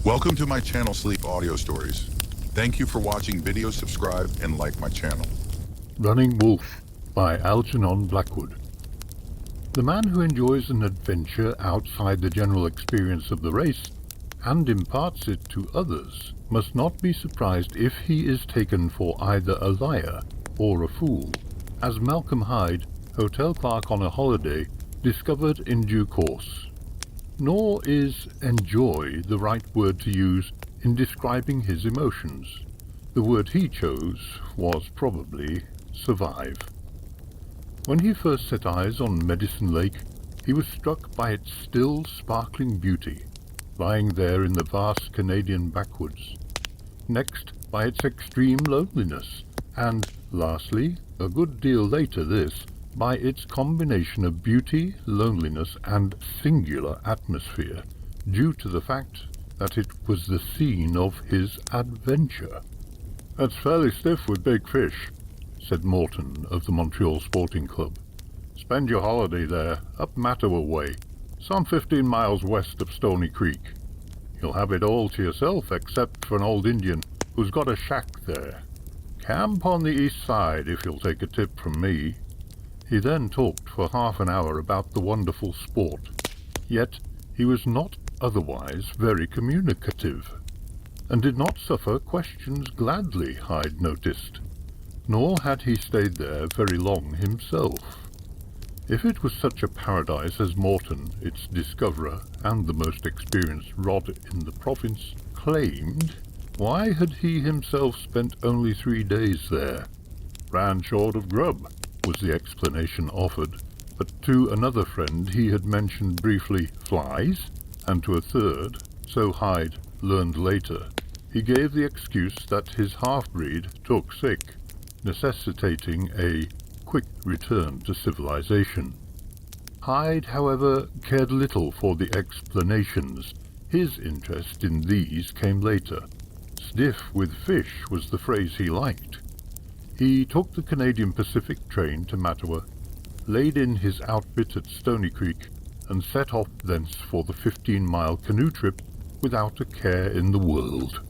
Welcome to my channel Sleep Audio Stories. Thank you for watching. Video, subscribe, and like my channel. Running Wolf by Algernon Blackwood. The man who enjoys an adventure outside the general experience of the race and imparts it to others must not be surprised if he is taken for either a liar or a fool, as Malcolm Hyde, hotel clerk on a holiday, discovered in due course. Nor is enjoy the right word to use in describing his emotions. The word he chose was probably survive. When he first set eyes on Medicine Lake, he was struck by its still, sparkling beauty, lying there in the vast Canadian backwoods. Next, by its extreme loneliness, and lastly, a good deal later this, by its combination of beauty, loneliness, and singular atmosphere, due to the fact that it was the scene of his adventure. "That's fairly stiff with big fish," said Morton of the Montreal Sporting Club. "Spend your holiday there, up Mattawa way, some 15 miles west of Stony Creek. You'll have it all to yourself except for an old Indian who's got a shack there. Camp on the east side if you'll take a tip from me." He then talked for half an hour about the wonderful sport, yet he was not otherwise very communicative, and did not suffer questions gladly, Hyde noticed, nor had he stayed there very long himself. If it was such a paradise as Morton, its discoverer and the most experienced rod in the province, claimed, why had he himself spent only 3 days there? "Ran short of grub," was the explanation offered, but to another friend he had mentioned briefly flies, and to a third, so Hyde learned later, he gave the excuse that his half-breed took sick, necessitating a quick return to civilization. Hyde, however, cared little for the explanations. His interest in these came later. Stiff with fish was the phrase he liked. He took the Canadian Pacific train to Mattawa, laid in his outfit at Stony Creek, and set off thence for the 15-mile canoe trip without a care in the world.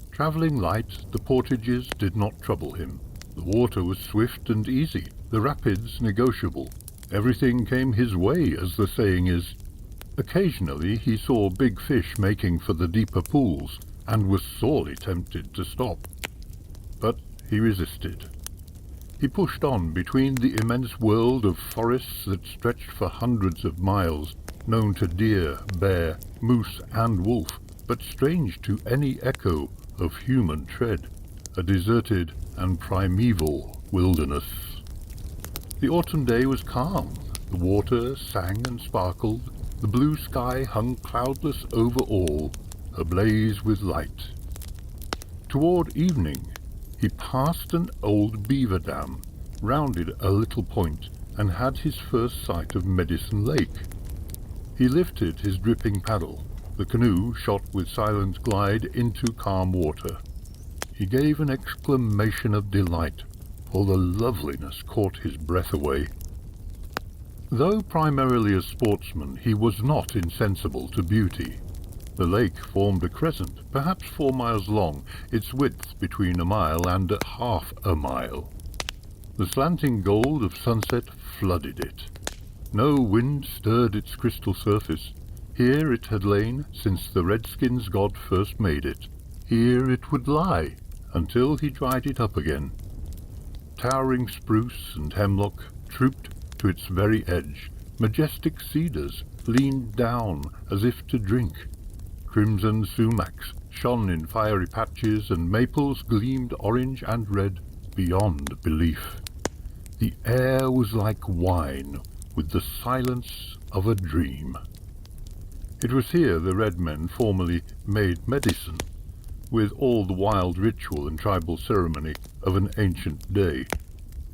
Travelling light, the portages did not trouble him. The water was swift and easy, the rapids negotiable. Everything came his way, as the saying is. Occasionally he saw big fish making for the deeper pools, and was sorely tempted to stop. But he resisted. He pushed on between the immense world of forests that stretched for hundreds of miles, known to deer, bear, moose, and wolf, but strange to any echo of human tread, a deserted and primeval wilderness. The autumn day was calm. The water sang and sparkled. The blue sky hung cloudless over all, ablaze with light. Toward evening, he passed an old beaver dam, rounded a little point, and had his first sight of Medicine Lake. He lifted his dripping paddle. The canoe shot with silent glide into calm water. He gave an exclamation of delight, for the loveliness caught his breath away. Though primarily a sportsman, he was not insensible to beauty. The lake formed a crescent, perhaps 4 miles long, its width between a mile and half a mile. The slanting gold of sunset flooded it. No wind stirred its crystal surface. Here it had lain since the Redskins' god first made it. Here it would lie until he dried it up again. Towering spruce and hemlock trooped to its very edge. Majestic cedars leaned down as if to drink. Crimson sumacs shone in fiery patches, and maples gleamed orange and red beyond belief. The air was like wine, with the silence of a dream. It was here the red men formerly made medicine, with all the wild ritual and tribal ceremony of an ancient day.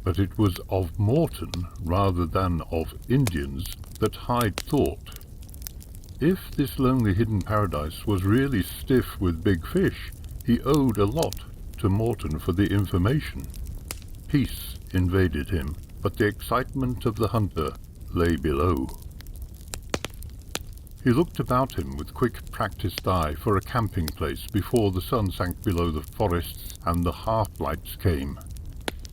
But it was of Morton rather than of Indians that Hyde thought. If this lonely hidden paradise was really stiff with big fish, he owed a lot to Morton for the information. Peace invaded him, but the excitement of the hunter lay below. He looked about him with quick, practiced eye for a camping place before the sun sank below the forests and the half-lights came.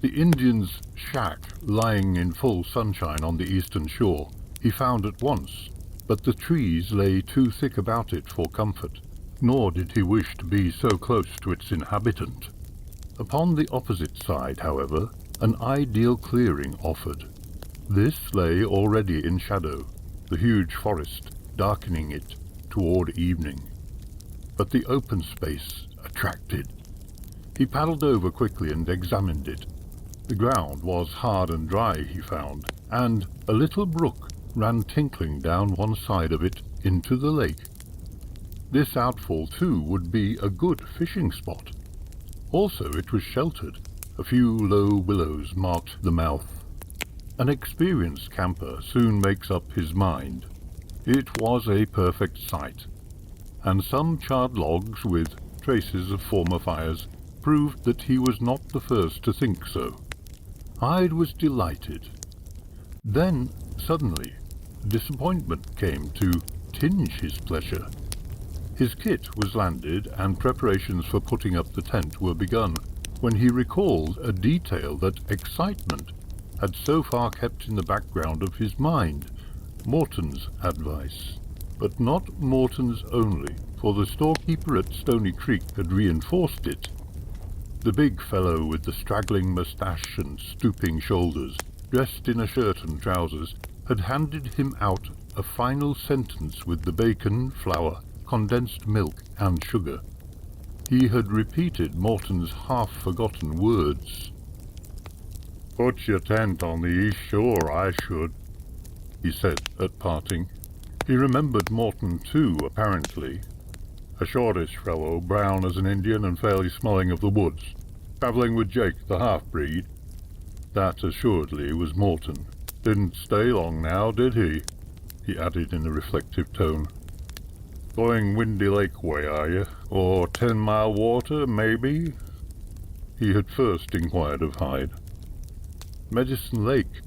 The Indian's shack, lying in full sunshine on the eastern shore, he found at once, but the trees lay too thick about it for comfort, nor did he wish to be so close to its inhabitant. Upon the opposite side, however, an ideal clearing offered. This lay already in shadow, the huge forest darkening it toward evening. But the open space attracted. He paddled over quickly and examined it. The ground was hard and dry, he found, and a little brook ran tinkling down one side of it into the lake. This outfall, too, would be a good fishing spot. Also, it was sheltered. A few low willows marked the mouth. An experienced camper soon makes up his mind. It was a perfect site, and some charred logs with traces of former fires proved that he was not the first to think so. Hyde was delighted. Then, suddenly, disappointment came to tinge his pleasure. His kit was landed and preparations for putting up the tent were begun, when he recalled a detail that excitement had so far kept in the background of his mind. Morton's advice. But not Morton's only, for the storekeeper at Stony Creek had reinforced it. The big fellow with the straggling moustache and stooping shoulders, dressed in a shirt and trousers, had handed him out a final sentence with the bacon, flour, condensed milk and sugar. He had repeated Morton's half-forgotten words. "Put your tent on the east shore, I should," he said at parting. He remembered Morton too, apparently. A shortish fellow, brown as an Indian and fairly smelling of the woods, travelling with Jake, the half-breed. That assuredly was Morton. Didn't stay long now, did he added in a reflective tone. "Going Windy Lake way, are you? Or 10 Mile Water, maybe?" he had first inquired of Hyde. "Medicine Lake.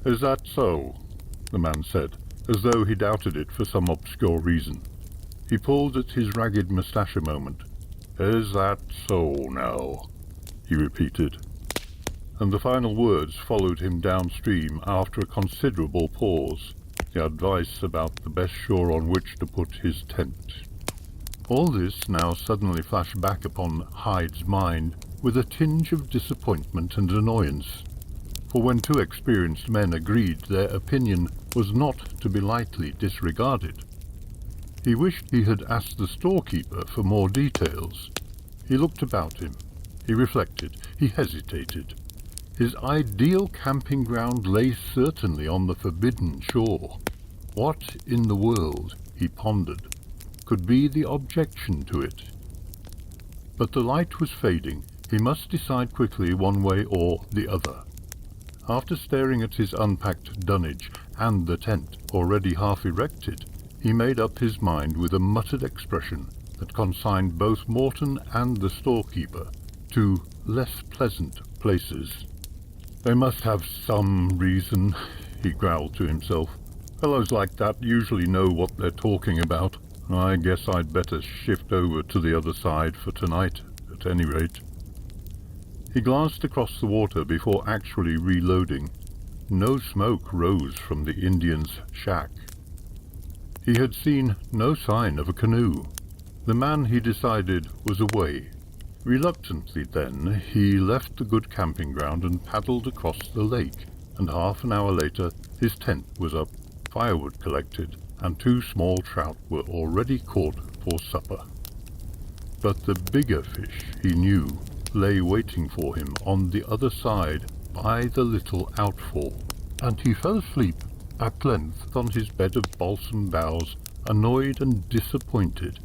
Is that so?" the man said, as though he doubted it for some obscure reason. He pulled at his ragged moustache a moment. "Is that so, now?" he repeated. And the final words followed him downstream after a considerable pause, the advice about the best shore on which to put his tent. All this now suddenly flashed back upon Hyde's mind with a tinge of disappointment and annoyance. For when two experienced men agreed, their opinion was not to be lightly disregarded. He wished he had asked the storekeeper for more details. He looked about him. He reflected. He hesitated. His ideal camping ground lay certainly on the forbidden shore. What in the world, he pondered, could be the objection to it? But the light was fading. He must decide quickly one way or the other. After staring at his unpacked dunnage and the tent already half erected, he made up his mind with a muttered expression that consigned both Morton and the storekeeper to less pleasant places. "They must have some reason," he growled to himself. "Fellows like that usually know what they're talking about. I guess I'd better shift over to the other side for tonight, at any rate." He glanced across the water before actually reloading. No smoke rose from the Indian's shack. He had seen no sign of a canoe. The man, he decided, was away. Reluctantly, then, he left the good camping ground and paddled across the lake, and half an hour later his tent was up, firewood collected, and 2 small trout were already caught for supper. But the bigger fish, he knew, lay waiting for him on the other side by the little outfall, and he fell asleep at length on his bed of balsam boughs, annoyed and disappointed,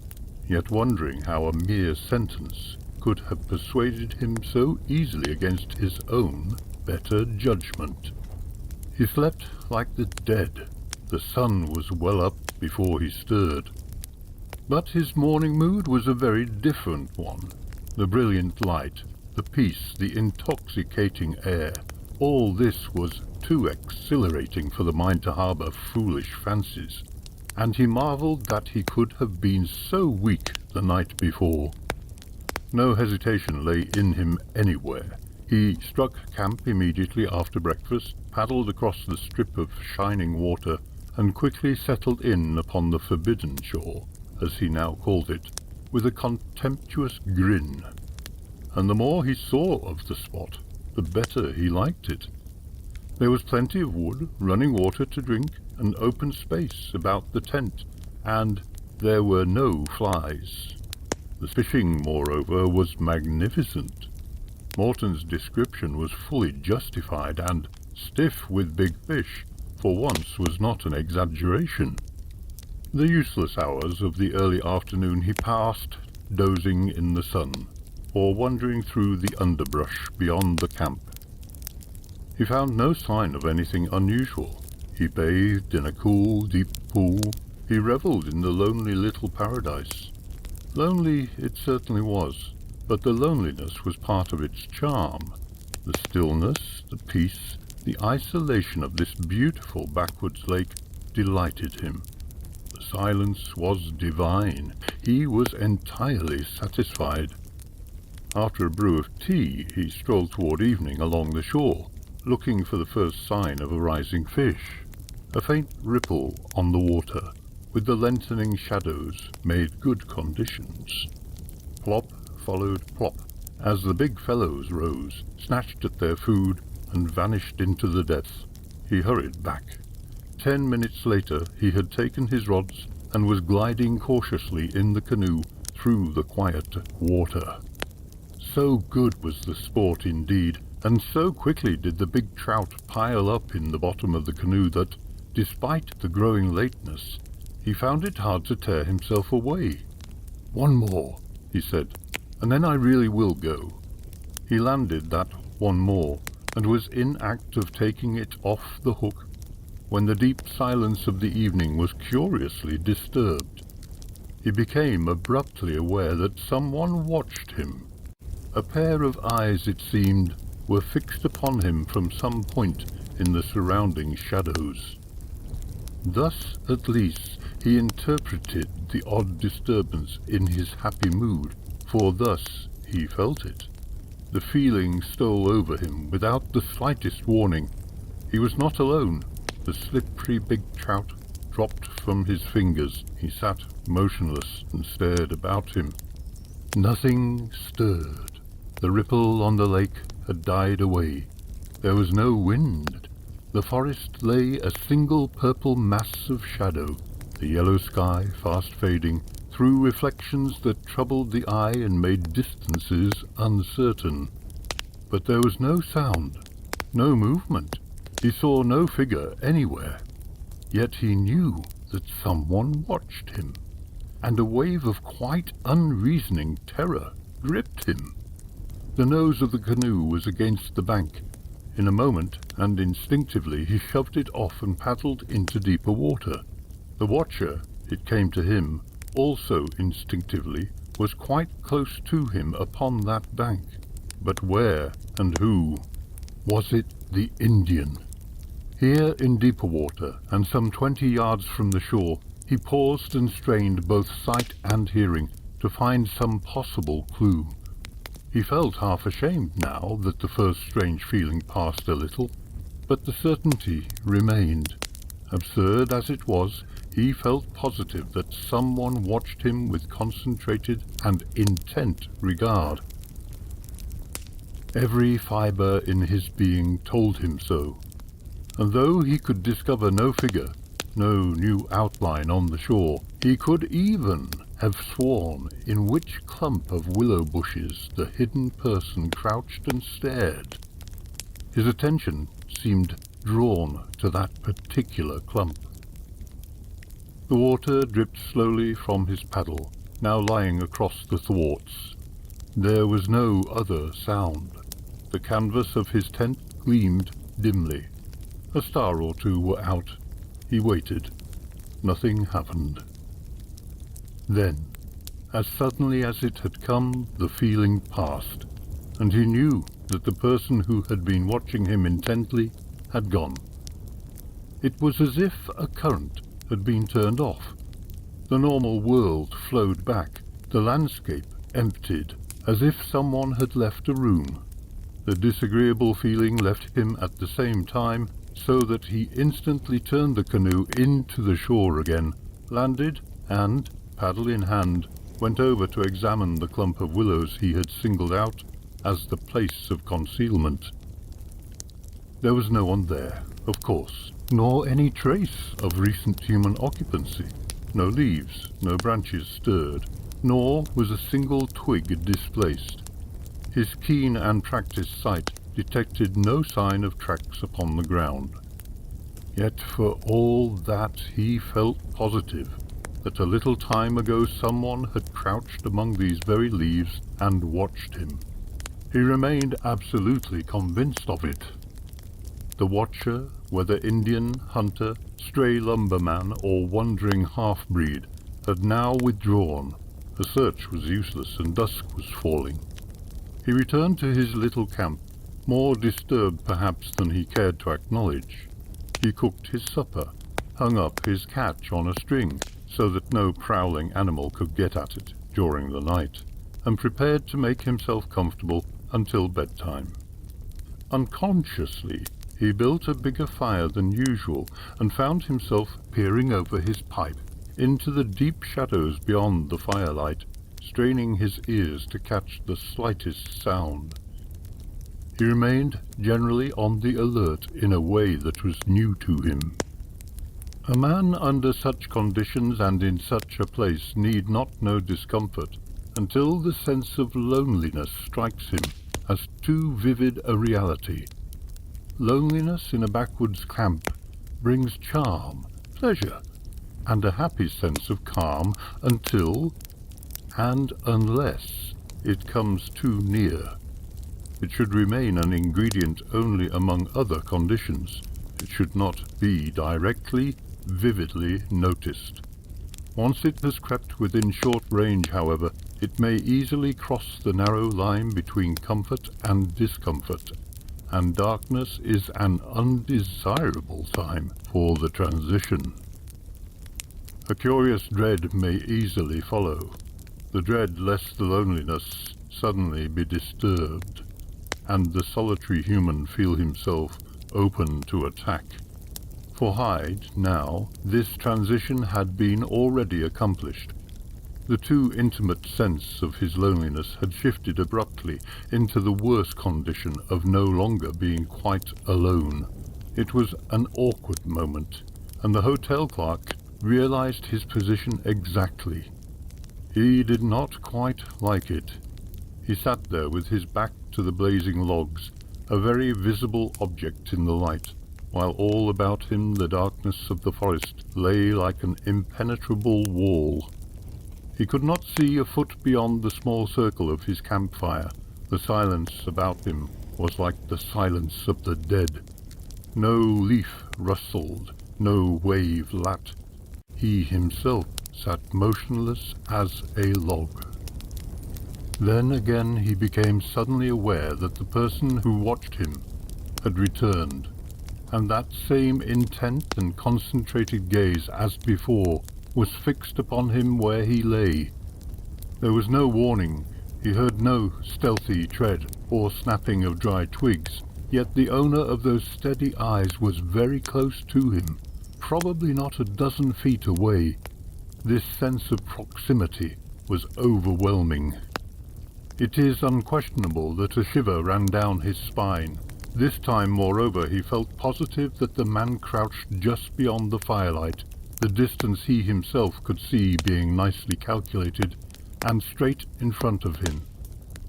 yet wondering how a mere sentence could have persuaded him so easily against his own better judgment. He slept like the dead. The sun was well up before he stirred. But his morning mood was a very different one. The brilliant light, the peace, the intoxicating air, all this was too exhilarating for the mind to harbour foolish fancies, and he marvelled that he could have been so weak the night before. No hesitation lay in him anywhere. He struck camp immediately after breakfast, paddled across the strip of shining water, and quickly settled in upon the forbidden shore, as he now called it, with a contemptuous grin. And the more he saw of the spot, the better he liked it. There was plenty of wood, running water to drink, and open space about the tent, and there were no flies. The fishing, moreover, was magnificent. Morton's description was fully justified, and stiff with big fish, for once, was not an exaggeration. The useless hours of the early afternoon he passed dozing in the sun, or wandering through the underbrush beyond the camp. He found no sign of anything unusual. He bathed in a cool, deep pool. He revelled in the lonely little paradise. Lonely it certainly was, but the loneliness was part of its charm. The stillness, the peace, the isolation of this beautiful backwoods lake delighted him. The silence was divine. He was entirely satisfied. After a brew of tea, he strolled toward evening along the shore, looking for the first sign of a rising fish. A faint ripple on the water, with the lengthening shadows, made good conditions. Plop followed plop, as the big fellows rose, snatched at their food, and vanished into the depths. He hurried back. 10 minutes later he had taken his rods and was gliding cautiously in the canoe through the quiet water. So good was the sport indeed, and so quickly did the big trout pile up in the bottom of the canoe that, despite the growing lateness, he found it hard to tear himself away. "One more," he said, "and then I really will go." He landed that one more, and was in act of taking it off the hook, when the deep silence of the evening was curiously disturbed. He became abruptly aware that someone watched him. A pair of eyes, it seemed, were fixed upon him from some point in the surrounding shadows. Thus, at least, he interpreted the odd disturbance in his happy mood, for thus he felt it. The feeling stole over him without the slightest warning. He was not alone. The slippery big trout dropped from his fingers. He sat motionless and stared about him. Nothing stirred. The ripple on the lake had died away. There was no wind. The forest lay a single purple mass of shadow, the yellow sky fast fading, threw reflections that troubled the eye and made distances uncertain. But there was no sound, no movement. He saw no figure anywhere. Yet he knew that someone watched him, and a wave of quite unreasoning terror gripped him. The nose of the canoe was against the bank. In a moment, and instinctively, he shoved it off and paddled into deeper water. The watcher, it came to him, also instinctively, was quite close to him upon that bank. But where and who? Was it the Indian? Here in deeper water, and some 20 yards from the shore, he paused and strained both sight and hearing to find some possible clue. He felt half ashamed now that the first strange feeling passed a little, but the certainty remained. Absurd as it was, he felt positive that someone watched him with concentrated and intent regard. Every fibre in his being told him so, and though he could discover no figure, no new outline on the shore, he could even have sworn in which clump of willow bushes the hidden person crouched and stared. His attention seemed drawn to that particular clump. The water dripped slowly from his paddle, now lying across the thwarts. There was no other sound. The canvas of his tent gleamed dimly. A star or two were out. He waited. Nothing happened. Then, as suddenly as it had come, the feeling passed, and he knew that the person who had been watching him intently had gone. It was as if a current had been turned off. The normal world flowed back, the landscape emptied, as if someone had left a room. The disagreeable feeling left him at the same time, so that he instantly turned the canoe into the shore again, landed, and, paddle in hand, went over to examine the clump of willows he had singled out as the place of concealment. There was no one there, of course, nor any trace of recent human occupancy. No leaves, no branches stirred, nor was a single twig displaced. His keen and practiced sight detected no sign of tracks upon the ground. Yet for all that he felt positive that a little time ago someone had crouched among these very leaves and watched him. He remained absolutely convinced of it. The watcher, whether Indian, hunter, stray lumberman, or wandering half-breed, had now withdrawn. The search was useless and dusk was falling. He returned to his little camp, more disturbed perhaps than he cared to acknowledge. He cooked his supper, hung up his catch on a string so that no prowling animal could get at it during the night, and prepared to make himself comfortable until bedtime. Unconsciously, he built a bigger fire than usual and found himself peering over his pipe into the deep shadows beyond the firelight, straining his ears to catch the slightest sound. He remained generally on the alert in a way that was new to him. A man under such conditions and in such a place need not know discomfort until the sense of loneliness strikes him as too vivid a reality. Loneliness in a backwoods camp brings charm, pleasure, and a happy sense of calm until, and unless, it comes too near. It should remain an ingredient only among other conditions. It should not be directly, vividly noticed. Once it has crept within short range, however, it may easily cross the narrow line between comfort and discomfort, and darkness is an undesirable time for the transition. A curious dread may easily follow, the dread lest the loneliness suddenly be disturbed, and the solitary human feel himself open to attack. For Hyde, now, this transition had been already accomplished. The too intimate sense of his loneliness had shifted abruptly into the worse condition of no longer being quite alone. It was an awkward moment, and the hotel clerk realized his position exactly. He did not quite like it. He sat there with his back to the blazing logs, a very visible object in the light, while all about him the darkness of the forest lay like an impenetrable wall. He could not see a foot beyond the small circle of his campfire. The silence about him was like the silence of the dead. No leaf rustled, no wave lapped. He himself sat motionless as a log. Then again he became suddenly aware that the person who watched him had returned, and that same intent and concentrated gaze as before was fixed upon him where he lay. There was no warning. He heard no stealthy tread or snapping of dry twigs, yet the owner of those steady eyes was very close to him, probably not a dozen feet away. This sense of proximity was overwhelming. It is unquestionable that a shiver ran down his spine. This time, moreover, he felt positive that the man crouched just beyond the firelight, the distance he himself could see being nicely calculated, and straight in front of him.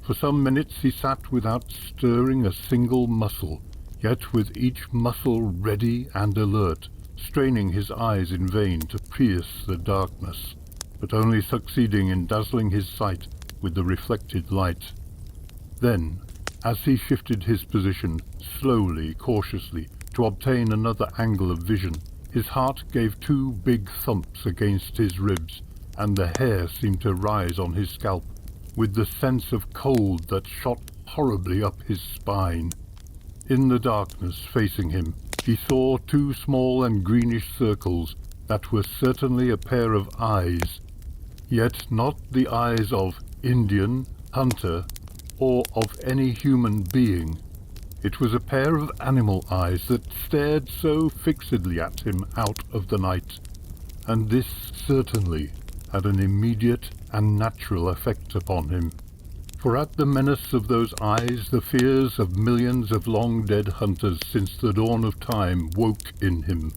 For some minutes he sat without stirring a single muscle, yet with each muscle ready and alert, straining his eyes in vain to pierce the darkness, but only succeeding in dazzling his sight with the reflected light. Then, as he shifted his position, slowly, cautiously, to obtain another angle of vision, his heart gave two big thumps against his ribs, and the hair seemed to rise on his scalp, with the sense of cold that shot horribly up his spine. In the darkness facing him, he saw two small and greenish circles that were certainly a pair of eyes, yet not the eyes of Indian, hunter, or of any human being. It was a pair of animal eyes that stared so fixedly at him out of the night, and this certainly had an immediate and natural effect upon him. For at the menace of those eyes the fears of millions of long-dead hunters since the dawn of time woke in him.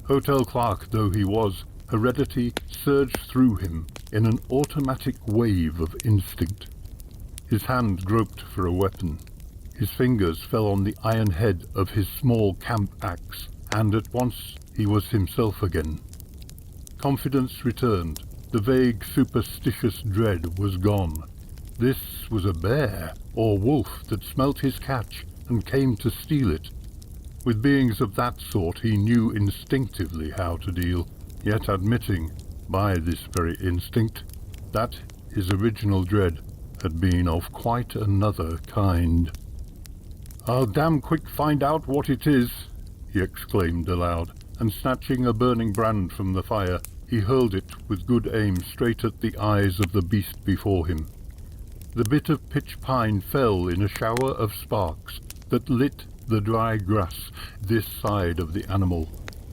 Hotel clerk though he was, heredity surged through him in an automatic wave of instinct. His hand groped for a weapon. His fingers fell on the iron head of his small camp axe, and at once he was himself again. Confidence returned. The vague, superstitious dread was gone. This was a bear or wolf that smelt his catch and came to steal it. With beings of that sort he knew instinctively how to deal, yet admitting, by this very instinct, that his original dread had been of quite another kind. "I'll damn quick find out what it is," he exclaimed aloud, and snatching a burning brand from the fire, he hurled it with good aim straight at the eyes of the beast before him. The bit of pitch pine fell in a shower of sparks that lit the dry grass this side of the animal,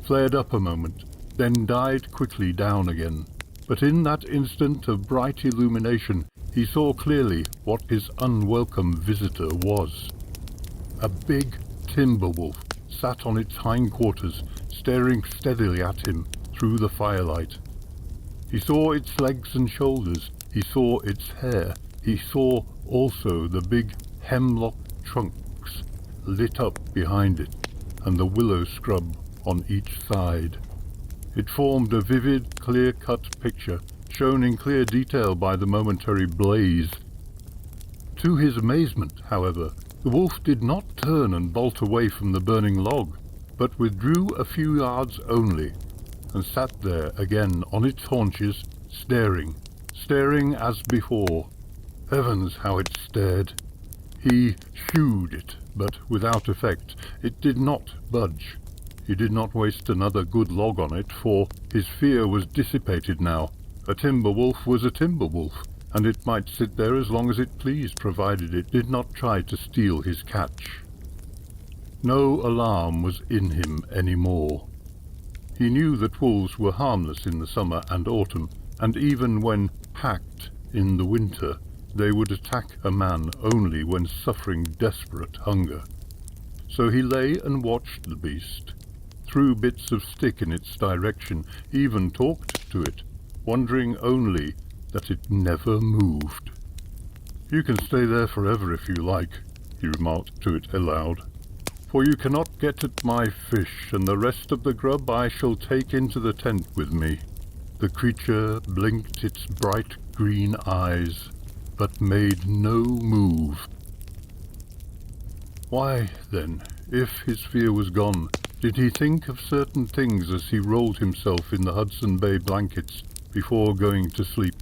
flared up a moment, then died quickly down again. But in that instant of bright illumination he saw clearly what his unwelcome visitor was. A big timber wolf sat on its hindquarters, staring steadily at him through the firelight. He saw its legs and shoulders, he saw its hair, he saw also the big hemlock trunks lit up behind it, and the willow scrub on each side. It formed a vivid, clear-cut picture, shown in clear detail by the momentary blaze. To his amazement, however, the wolf did not turn and bolt away from the burning log, but withdrew a few yards only, and sat there again on its haunches, staring as before. Heavens, how it stared! He shooed it, but without effect. It did not budge. He did not waste another good log on it, for his fear was dissipated now. A timber wolf was a timber wolf, and it might sit there as long as it pleased, provided it did not try to steal his catch. No alarm was in him any more. He knew that wolves were harmless in the summer and autumn, and even when packed in the winter, they would attack a man only when suffering desperate hunger. So he lay and watched the beast, threw bits of stick in its direction, even talked to it, wondering only that it never moved. "You can stay there forever if you like," he remarked to it aloud, "for you cannot get at my fish, and the rest of the grub I shall take into the tent with me." The creature blinked its bright green eyes, but made no move. Why, then, if his fear was gone, did he think of certain things as he rolled himself in the Hudson Bay blankets before going to sleep?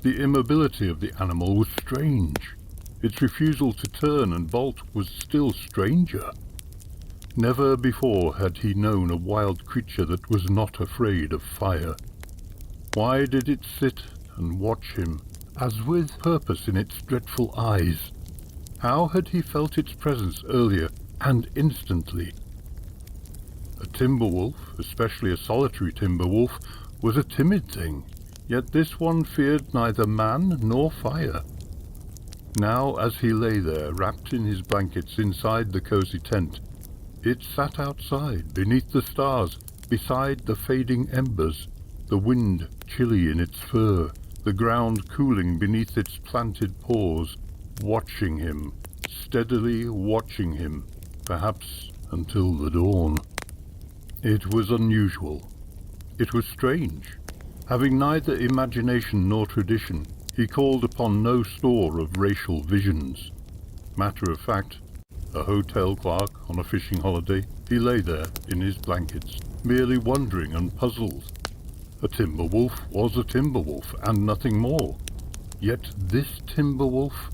The immobility of the animal was strange. Its refusal to turn and bolt was still stranger. Never before had he known a wild creature that was not afraid of fire. Why did it sit and watch him, as with purpose in its dreadful eyes? How had he felt its presence earlier and instantly? A timber wolf, especially a solitary timber wolf, was a timid thing, yet this one feared neither man nor fire. Now, as he lay there, wrapped in his blankets inside the cozy tent, it sat outside, beneath the stars, beside the fading embers, the wind chilly in its fur, the ground cooling beneath its planted paws, watching him, steadily watching him, perhaps until the dawn. It was unusual. It was strange. Having neither imagination nor tradition, he called upon no store of racial visions. Matter of fact, a hotel clerk on a fishing holiday, he lay there in his blankets, merely wondering and puzzled. A timber wolf was a timber wolf, and nothing more. Yet this timber wolf,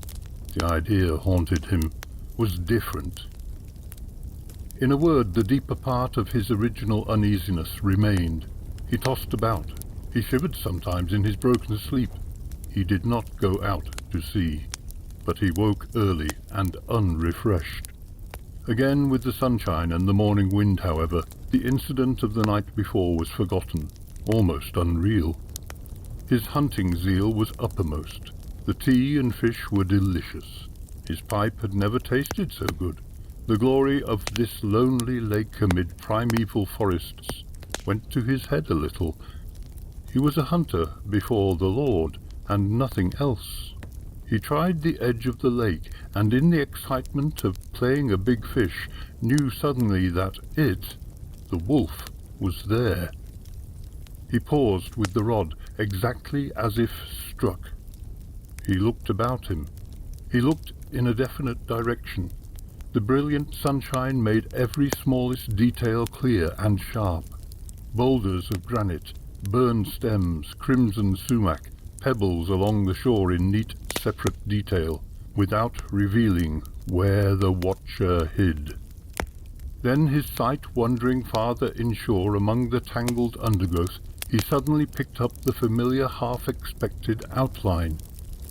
the idea haunted him, was different. In a word, the deeper part of his original uneasiness remained. He tossed about. He shivered sometimes in his broken sleep. He did not go out to sea, but he woke early and unrefreshed. Again with the sunshine and the morning wind, however, the incident of the night before was forgotten, almost unreal. His hunting zeal was uppermost. The tea and fish were delicious. His pipe had never tasted so good. The glory of this lonely lake amid primeval forests went to his head a little. He was a hunter before the Lord, and nothing else. He tried the edge of the lake, and in the excitement of playing a big fish, knew suddenly that it, the wolf, was there. He paused with the rod, exactly as if struck. He looked about him. He looked in a definite direction. The brilliant sunshine made every smallest detail clear and sharp. Boulders of granite, burned stems, crimson sumac, pebbles along the shore in neat, separate detail, without revealing where the watcher hid. Then, his sight wandering farther inshore among the tangled undergrowth, he suddenly picked up the familiar half-expected outline.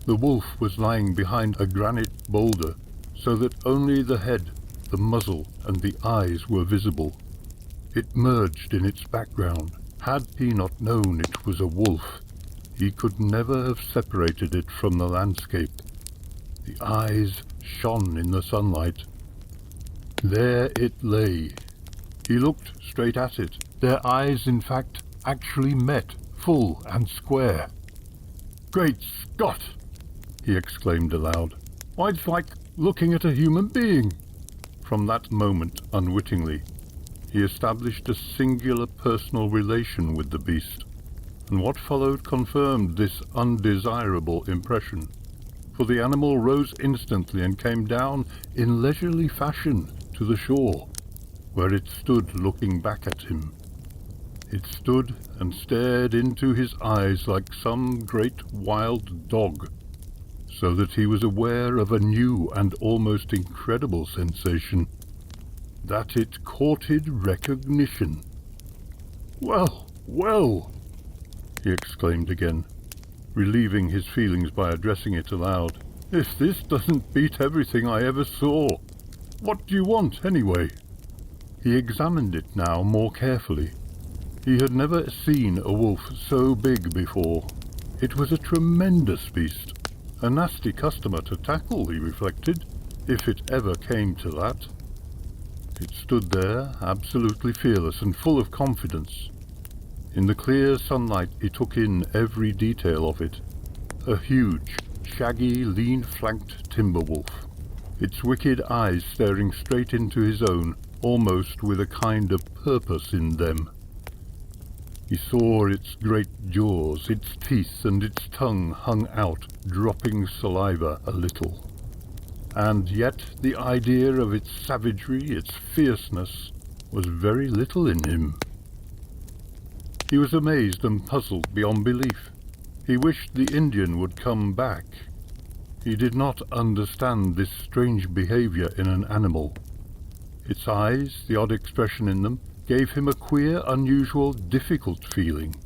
The wolf was lying behind a granite boulder, so that only the head, the muzzle, and the eyes were visible. It merged in its background. Had he not known it was a wolf, he could never have separated it from the landscape. The eyes shone in the sunlight. There it lay. He looked straight at it. Their eyes, in fact, actually met, full and square. "Great Scott!" he exclaimed aloud. "Why, it's like looking at a human being!" From that moment, unwittingly, he established a singular personal relation with the beast, and what followed confirmed this undesirable impression, for the animal rose instantly and came down in leisurely fashion to the shore, where it stood looking back at him. It stood and stared into his eyes like some great wild dog, so that he was aware of a new and almost incredible sensation, that it courted recognition. "Well, well!" he exclaimed again, relieving his feelings by addressing it aloud. "If this doesn't beat everything I ever saw! What do you want, anyway?" He examined it now more carefully. He had never seen a wolf so big before. It was a tremendous beast. A nasty customer to tackle, he reflected, if it ever came to that. It stood there, absolutely fearless and full of confidence. In the clear sunlight he took in every detail of it. A huge, shaggy, lean-flanked timber wolf, its wicked eyes staring straight into his own, almost with a kind of purpose in them. He saw its great jaws, its teeth and its tongue hung out, dropping saliva a little. And yet the idea of its savagery, its fierceness, was very little in him. He was amazed and puzzled beyond belief. He wished the Indian would come back. He did not understand this strange behavior in an animal. Its eyes, the odd expression in them, gave him a queer, unusual, difficult feeling.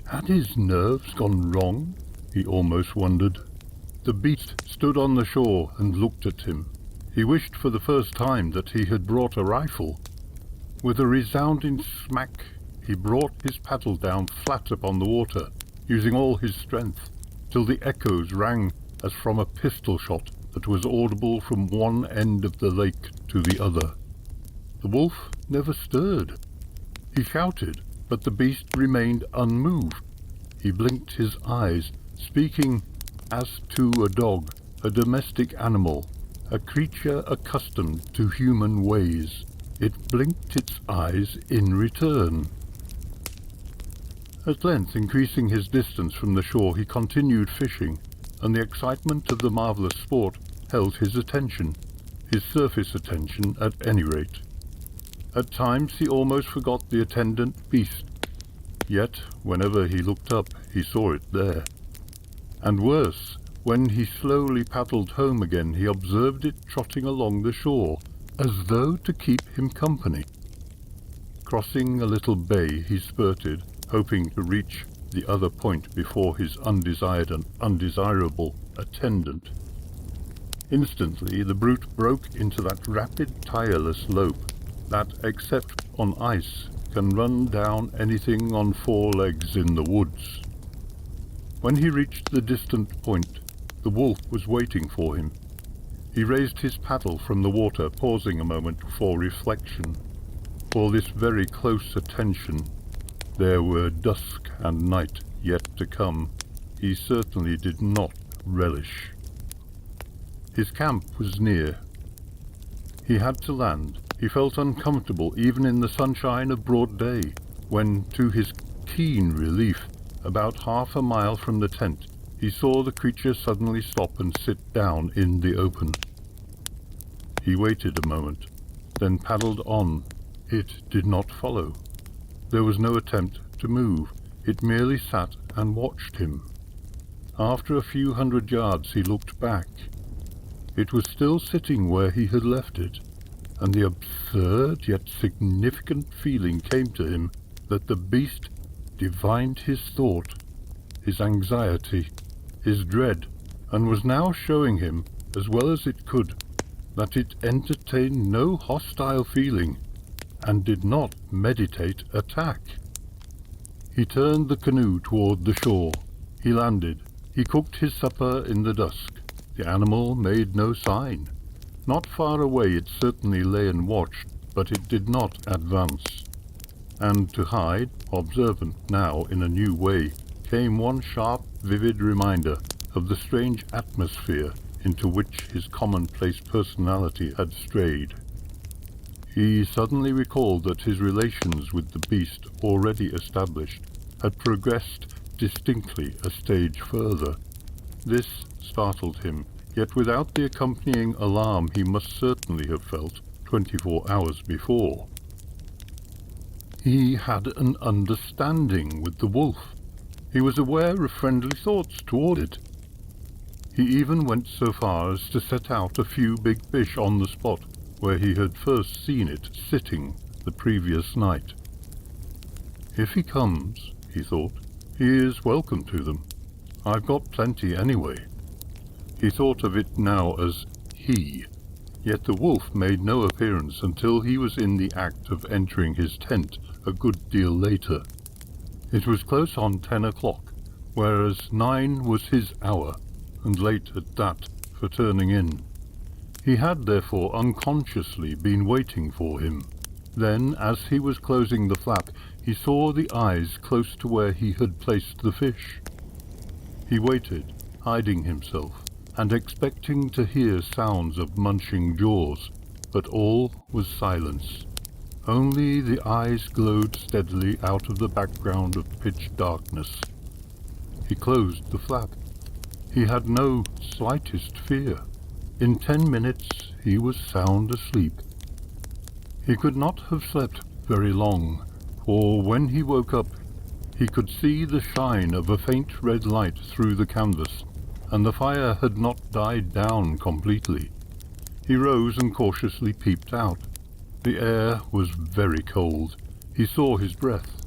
Had his nerves gone wrong? He almost wondered. The beast stood on the shore and looked at him. He wished for the first time that he had brought a rifle. With a resounding smack, he brought his paddle down flat upon the water, using all his strength, till the echoes rang as from a pistol shot that was audible from one end of the lake to the other. The wolf never stirred. He shouted, but the beast remained unmoved. He blinked his eyes, speaking as to a dog, a domestic animal, a creature accustomed to human ways. It blinked its eyes in return. At length, increasing his distance from the shore, he continued fishing, and the excitement of the marvellous sport held his attention, his surface attention at any rate. At times he almost forgot the attendant beast, yet whenever he looked up he saw it there. And worse, when he slowly paddled home again he observed it trotting along the shore, as though to keep him company. Crossing a little bay, he spurted, hoping to reach the other point before his undesired and undesirable attendant. Instantly, the brute broke into that rapid, tireless lope that, except on ice, can run down anything on four legs in the woods. When he reached the distant point, the wolf was waiting for him. He raised his paddle from the water, pausing a moment for reflection. For this very close attention, there were dusk and night yet to come, he certainly did not relish. His camp was near. He had to land. He felt uncomfortable even in the sunshine of broad day, when, to his keen relief, about half a mile from the tent, he saw the creature suddenly stop and sit down in the open. He waited a moment, then paddled on. It did not follow. There was no attempt to move. It merely sat and watched him. After a few hundred yards he looked back. It was still sitting where he had left it, and the absurd yet significant feeling came to him that the beast divined his thought, his anxiety, his dread, and was now showing him, as well as it could, that it entertained no hostile feeling, and did not meditate attack. He turned the canoe toward the shore. He landed. He cooked his supper in the dusk. The animal made no sign. Not far away it certainly lay and watched, but it did not advance. And to hide, observant now in a new way, came one sharp, vivid reminder of the strange atmosphere into which his commonplace personality had strayed. He suddenly recalled that his relations with the beast, already established, had progressed distinctly a stage further. This startled him, yet without the accompanying alarm he must certainly have felt 24 hours before. He had an understanding with the wolf. He was aware of friendly thoughts toward it. He even went so far as to set out a few big fish on the spot where he had first seen it sitting the previous night. If he comes, he thought, he is welcome to them. I've got plenty anyway. He thought of it now as he, yet the wolf made no appearance until he was in the act of entering his tent a good deal later. It was close on 10 o'clock, whereas 9 was his hour, and late at that for turning in. He had therefore unconsciously been waiting for him. Then, as he was closing the flap, he saw the eyes close to where he had placed the fish. He waited, hiding himself, and expecting to hear sounds of munching jaws, but all was silence. Only the eyes glowed steadily out of the background of pitch darkness. He closed the flap. He had no slightest fear. In 10 minutes he was sound asleep. He could not have slept very long, for when he woke up he could see the shine of a faint red light through the canvas, and the fire had not died down completely. He rose and cautiously peeped out. The air was very cold. He saw his breath.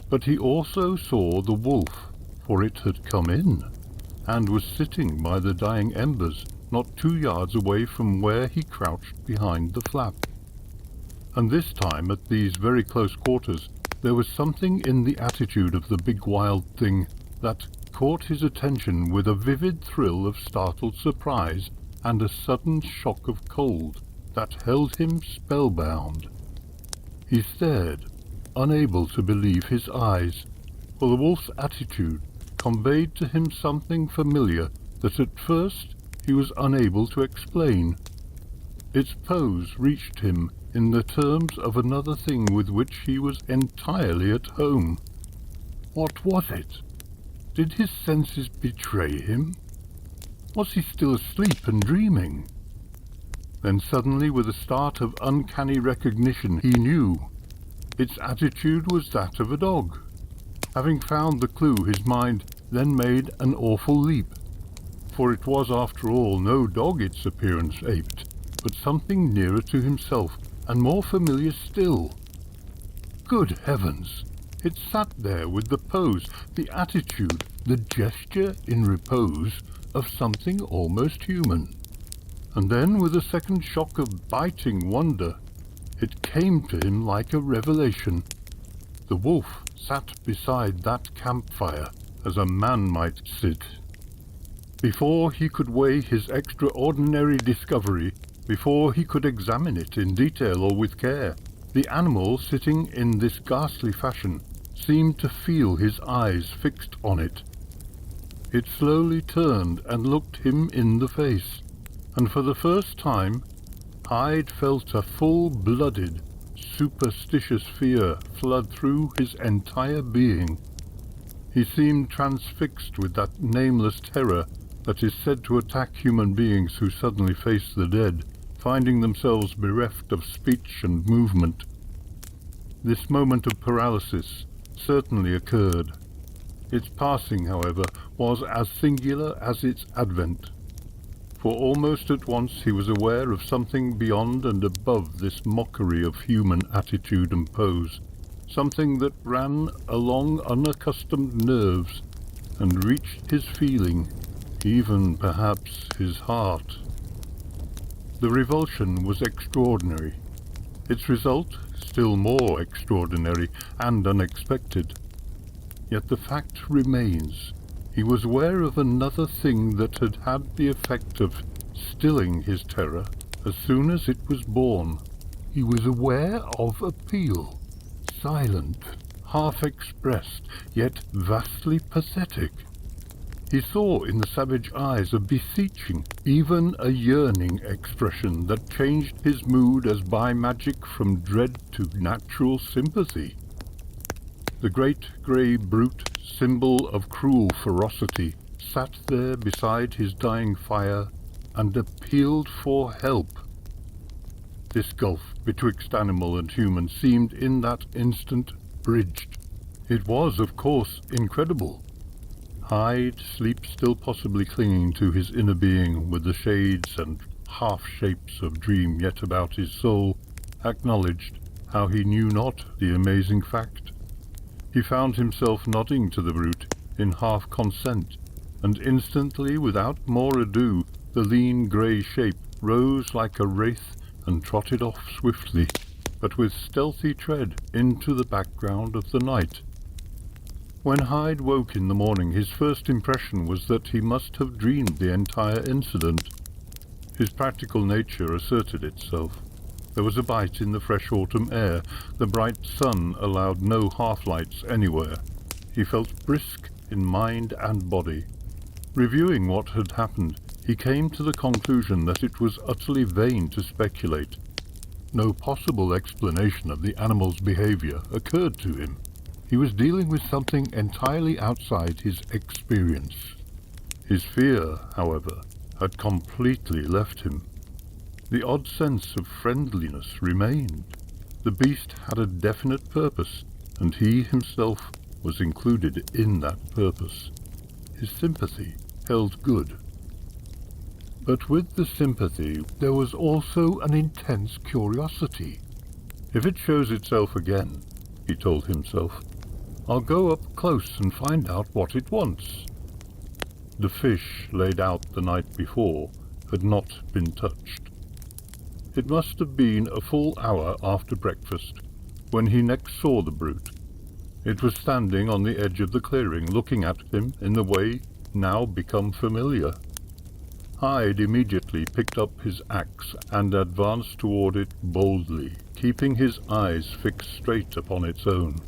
But he also saw the wolf, for it had come in, and was sitting by the dying embers, not 2 yards away from where he crouched behind the flap. And this time, at these very close quarters, there was something in the attitude of the big wild thing that caught his attention with a vivid thrill of startled surprise and a sudden shock of cold that held him spellbound. He stared, unable to believe his eyes, for the wolf's attitude conveyed to him something familiar that at first he was unable to explain. Its pose reached him in the terms of another thing with which he was entirely at home. What was it? Did his senses betray him? Was he still asleep and dreaming? Then suddenly, with a start of uncanny recognition, he knew. Its attitude was that of a dog. Having found the clue, his mind then made an awful leap. For it was, after all, no dog its appearance aped. but something nearer to himself and more familiar still. Good heavens! It sat there with the pose, the attitude, the gesture in repose of something almost human. And then, with a second shock of biting wonder, it came to him like a revelation. The wolf sat beside that campfire as a man might sit. Before he could weigh his extraordinary discovery, before he could examine it in detail or with care, the animal sitting in this ghastly fashion seemed to feel his eyes fixed on it. It slowly turned and looked him in the face, and for the first time Hyde felt a full-blooded, superstitious fear flood through his entire being. He seemed transfixed with that nameless terror that is said to attack human beings who suddenly face the dead, finding themselves bereft of speech and movement. This moment of paralysis certainly occurred. Its passing, however, was as singular as its advent, for almost at once he was aware of something beyond and above this mockery of human attitude and pose, something that ran along unaccustomed nerves and reached his feeling, even perhaps his heart. The revulsion was extraordinary. Its result still more extraordinary and unexpected. Yet the fact remains. He was aware of another thing that had had the effect of stilling his terror as soon as it was born. He was aware of appeal, silent, half-expressed, yet vastly pathetic. He saw in the savage eyes a beseeching, even a yearning expression that changed his mood as by magic from dread to natural sympathy. The great grey brute, symbol of cruel ferocity, sat there beside his dying fire and appealed for help. This gulf betwixt animal and human seemed in that instant bridged. It was, of course, incredible. Hyde, sleep still possibly clinging to his inner being with the shades and half-shapes of dream yet about his soul, acknowledged how he knew not the amazing fact. He found himself nodding to the brute in half-consent, and instantly, without more ado, the lean grey shape rose like a wraith and trotted off swiftly, but with stealthy tread, into the background of the night. When Hyde woke in the morning, his first impression was that he must have dreamed the entire incident. His practical nature asserted itself. There was a bite in the fresh autumn air. The bright sun allowed no half-lights anywhere. He felt brisk in mind and body. Reviewing what had happened, he came to the conclusion that it was utterly vain to speculate. No possible explanation of the animal's behavior occurred to him. He was dealing with something entirely outside his experience. His fear, however, had completely left him. The odd sense of friendliness remained. The beast had a definite purpose, and he himself was included in that purpose. His sympathy held good. But with the sympathy there was also an intense curiosity. If it shows itself again, he told himself, I'll go up close and find out what it wants. The fish laid out the night before had not been touched. It must have been a full hour after breakfast when he next saw the brute. It was standing on the edge of the clearing, looking at him in the way now become familiar. Hyde immediately picked up his axe and advanced toward it boldly, keeping his eyes fixed straight upon its own.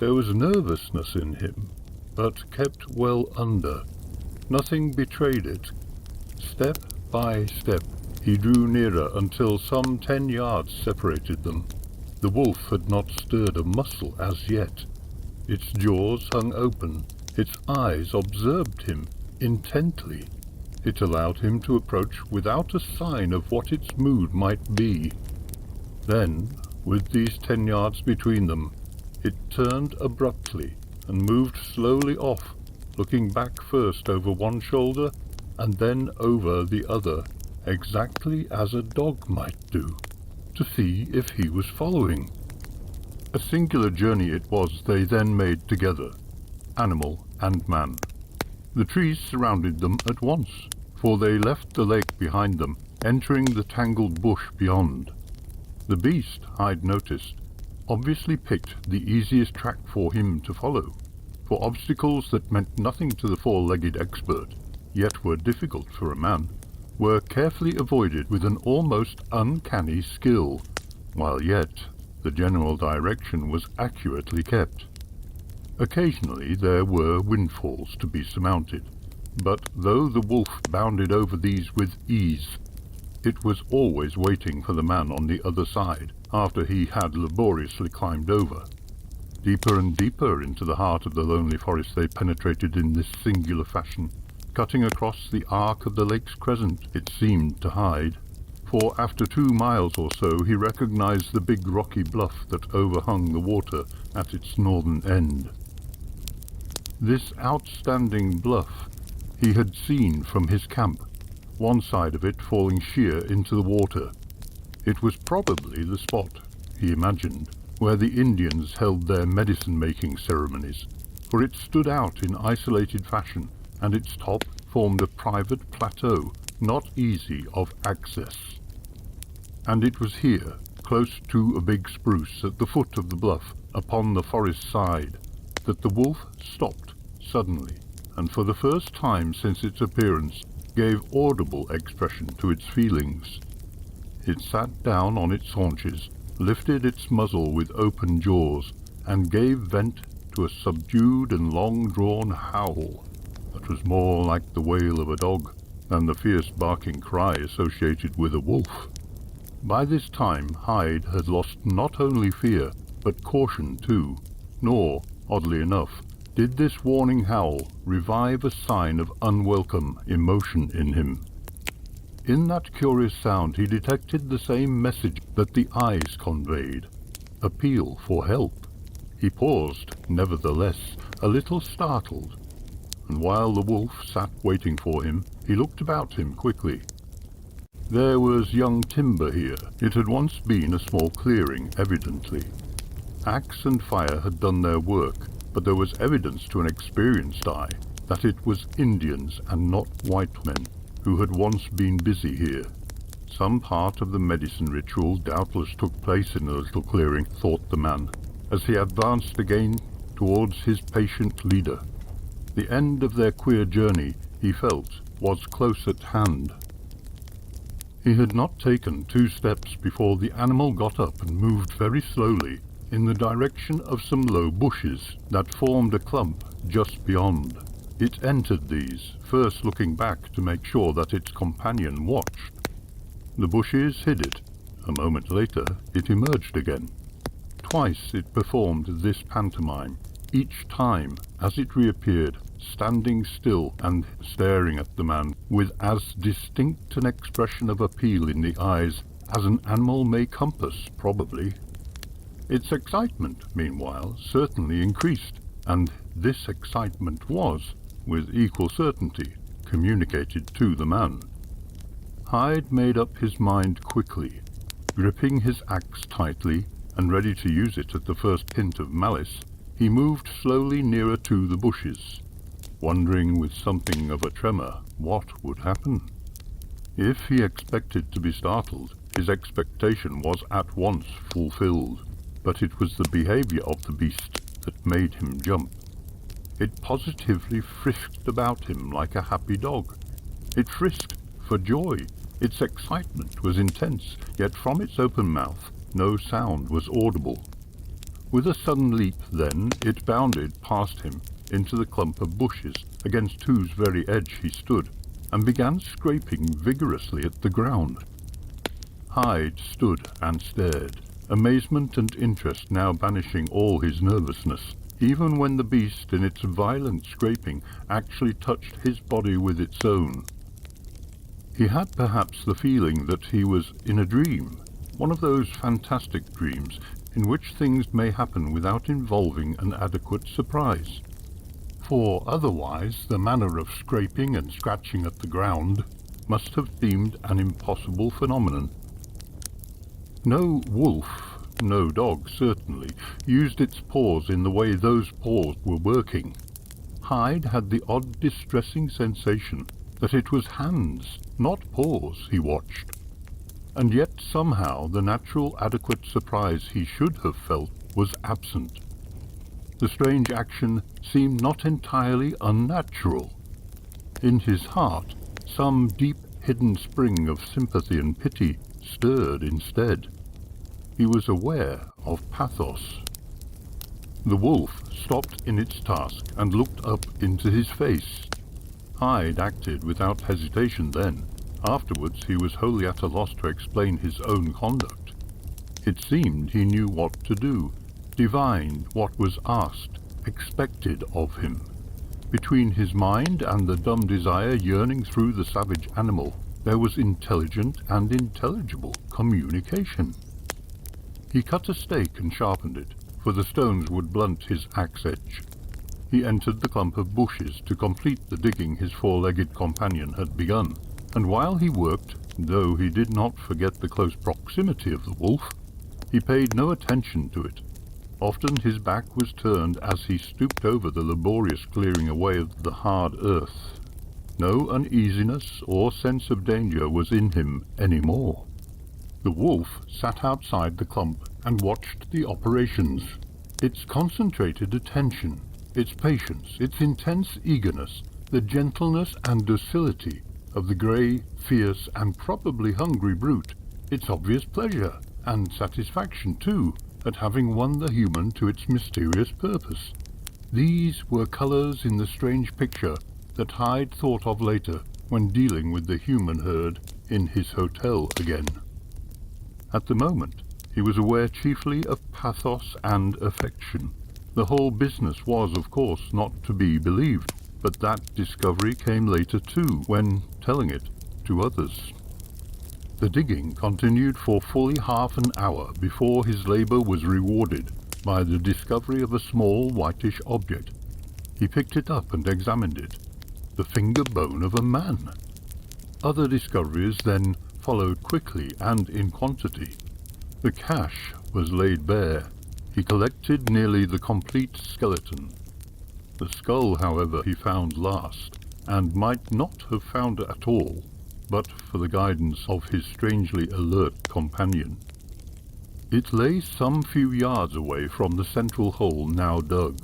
There was nervousness in him, but kept well under. Nothing betrayed it. Step by step, he drew nearer until some 10 yards separated them. The wolf had not stirred a muscle as yet. Its jaws hung open. Its eyes observed him intently. It allowed him to approach without a sign of what its mood might be. Then, with these 10 yards between them, it turned abruptly and moved slowly off, looking back first over one shoulder and then over the other, exactly as a dog might do, to see if he was following. A singular journey it was they then made together, animal and man. The trees surrounded them at once, for they left the lake behind them, entering the tangled bush beyond. The beast, Hyde noticed, obviously picked the easiest track for him to follow, for obstacles that meant nothing to the four-legged expert, yet were difficult for a man, were carefully avoided with an almost uncanny skill, while yet the general direction was accurately kept. Occasionally there were windfalls to be surmounted, but though the wolf bounded over these with ease, it was always waiting for the man on the other side after he had laboriously climbed over. Deeper and deeper into the heart of the lonely forest they penetrated in this singular fashion, cutting across the arc of the lake's crescent, it seemed to Hyde, for after 2 miles or so he recognized the big rocky bluff that overhung the water at its northern end. This outstanding bluff he had seen from his camp, one side of it falling sheer into the water. It was probably the spot, he imagined, where the Indians held their medicine-making ceremonies, for it stood out in isolated fashion, and its top formed a private plateau not easy of access. And it was here, close to a big spruce at the foot of the bluff upon the forest side, that the wolf stopped suddenly, and for the first time since its appearance gave audible expression to its feelings. It sat down on its haunches, lifted its muzzle with open jaws, and gave vent to a subdued and long-drawn howl that was more like the wail of a dog than the fierce barking cry associated with a wolf. By this time Hyde had lost not only fear, but caution too, nor, oddly enough, did this warning howl revive a sign of unwelcome emotion in him. In that curious sound he detected the same message that the eyes conveyed, appeal for help. He paused, nevertheless, a little startled, and while the wolf sat waiting for him, he looked about him quickly. There was young timber here. It had once been a small clearing, evidently. Axe and fire had done their work, but there was evidence to an experienced eye that it was Indians and not white men who had once been busy here. Some part of the medicine ritual doubtless took place in the little clearing, thought the man, as he advanced again towards his patient leader. The end of their queer journey, he felt, was close at hand. He had not taken 2 steps before the animal got up and moved very slowly in the direction of some low bushes that formed a clump just beyond. It entered these, first looking back to make sure that its companion watched. The bushes hid it. A moment later, it emerged again. Twice it performed this pantomime, each time, as it reappeared, standing still and staring at the man with as distinct an expression of appeal in the eyes as an animal may compass, probably. Its excitement, meanwhile, certainly increased, and this excitement was, with equal certainty, communicated to the man. Hyde made up his mind quickly. Gripping his axe tightly, and ready to use it at the first hint of malice, he moved slowly nearer to the bushes, wondering with something of a tremor what would happen. If he expected to be startled, his expectation was at once fulfilled, but it was the behavior of the beast that made him jump. It positively frisked about him like a happy dog. It frisked for joy. Its excitement was intense, yet from its open mouth no sound was audible. With a sudden leap, then, it bounded past him into the clump of bushes against whose very edge he stood, and began scraping vigorously at the ground. Hyde stood and stared, amazement and interest now banishing all his nervousness, even when the beast in its violent scraping actually touched his body with its own. He had perhaps the feeling that he was in a dream, one of those fantastic dreams in which things may happen without involving an adequate surprise. For otherwise the manner of scraping and scratching at the ground must have seemed an impossible phenomenon. No wolf, no dog certainly, used its paws in the way those paws were working. Hyde had the odd distressing sensation that it was hands, not paws, he watched. And yet somehow the natural adequate surprise he should have felt was absent. The strange action seemed not entirely unnatural. In his heart, some deep hidden spring of sympathy and pity stirred instead. He was aware of pathos. The wolf stopped in its task and looked up into his face. Hyde acted without hesitation then. Afterwards he was wholly at a loss to explain his own conduct. It seemed he knew what to do, divined what was asked, expected of him. Between his mind and the dumb desire yearning through the savage animal, there was intelligent and intelligible communication. He cut a stake and sharpened it, for the stones would blunt his axe edge. He entered the clump of bushes to complete the digging his four-legged companion had begun, and while he worked, though he did not forget the close proximity of the wolf, he paid no attention to it. Often his back was turned as he stooped over the laborious clearing away of the hard earth. No uneasiness or sense of danger was in him any more. The wolf sat outside the clump and watched the operations. Its concentrated attention, its patience, its intense eagerness, the gentleness and docility of the grey, fierce and probably hungry brute, its obvious pleasure, and satisfaction too, at having won the human to its mysterious purpose. These were colours in the strange picture that Hyde thought of later when dealing with the human herd in his hotel again. At the moment, he was aware chiefly of pathos and affection. The whole business was, of course, not to be believed, but that discovery came later too, when telling it to others. The digging continued for fully half an hour before his labour was rewarded by the discovery of a small whitish object. He picked it up and examined it. The finger bone of a man. Other discoveries then followed quickly and in quantity. The cache was laid bare. He collected nearly the complete skeleton. The skull, however, he found last, and might not have found at all, but for the guidance of his strangely alert companion. It lay some few yards away from the central hole now dug,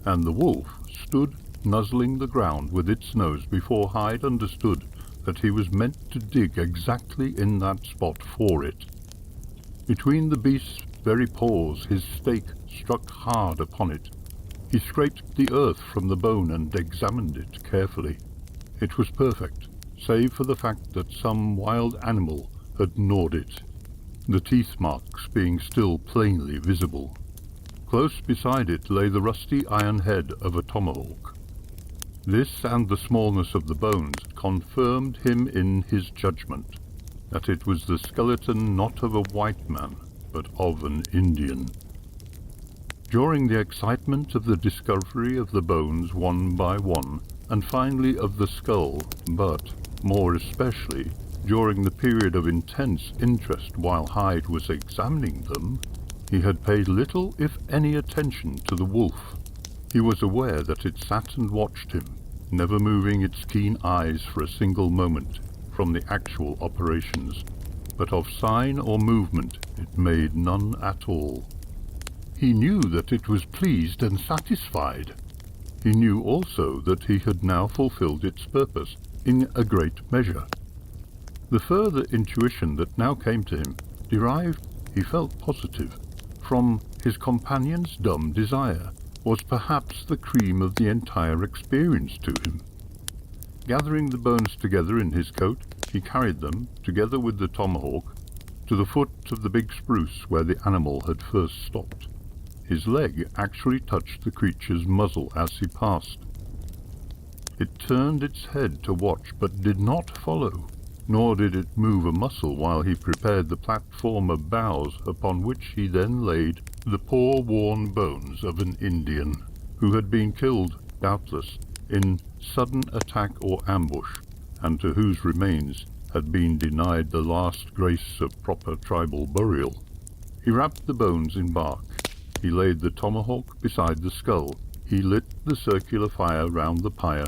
and the wolf stood nuzzling the ground with its nose before Hyde understood that he was meant to dig exactly in that spot for it. Between the beast's very paws his stake struck hard upon it. He scraped the earth from the bone and examined it carefully. It was perfect, save for the fact that some wild animal had gnawed it, the teeth marks being still plainly visible. Close beside it lay the rusty iron head of a tomahawk. This and the smallness of the bones confirmed him in his judgment that it was the skeleton not of a white man, but of an Indian. During the excitement of the discovery of the bones one by one, and finally of the skull, but more especially during the period of intense interest while Hyde was examining them, he had paid little if any attention to the wolf. He was aware that it sat and watched him, never moving its keen eyes for a single moment from the actual operations, but of sign or movement it made none at all. He knew that it was pleased and satisfied. He knew also that he had now fulfilled its purpose in a great measure. The further intuition that now came to him derived, he felt positive, from his companion's dumb desire, was perhaps the cream of the entire experience to him. Gathering the bones together in his coat, he carried them, together with the tomahawk, to the foot of the big spruce where the animal had first stopped. His leg actually touched the creature's muzzle as he passed. It turned its head to watch, but did not follow, nor did it move a muscle while he prepared the platform of boughs upon which he then laid the poor worn bones of an Indian, who had been killed, doubtless, in sudden attack or ambush, and to whose remains had been denied the last grace of proper tribal burial. He wrapped the bones in bark. He laid the tomahawk beside the skull. He lit the circular fire round the pyre,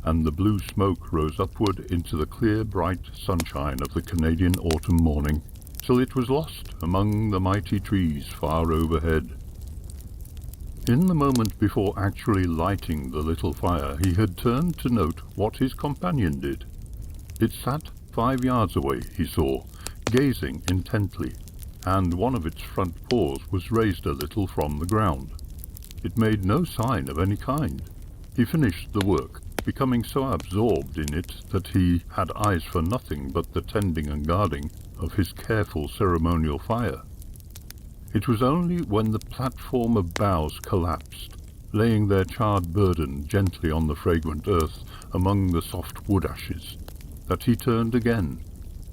and the blue smoke rose upward into the clear, bright sunshine of the Canadian autumn morning, till it was lost among the mighty trees far overhead. In the moment before actually lighting the little fire, he had turned to note what his companion did. It sat 5 yards away, he saw, gazing intently, and one of its front paws was raised a little from the ground. It made no sign of any kind. He finished the work, becoming so absorbed in it that he had eyes for nothing but the tending and guarding of his careful ceremonial fire. It was only when the platform of boughs collapsed, laying their charred burden gently on the fragrant earth among the soft wood ashes, that he turned again,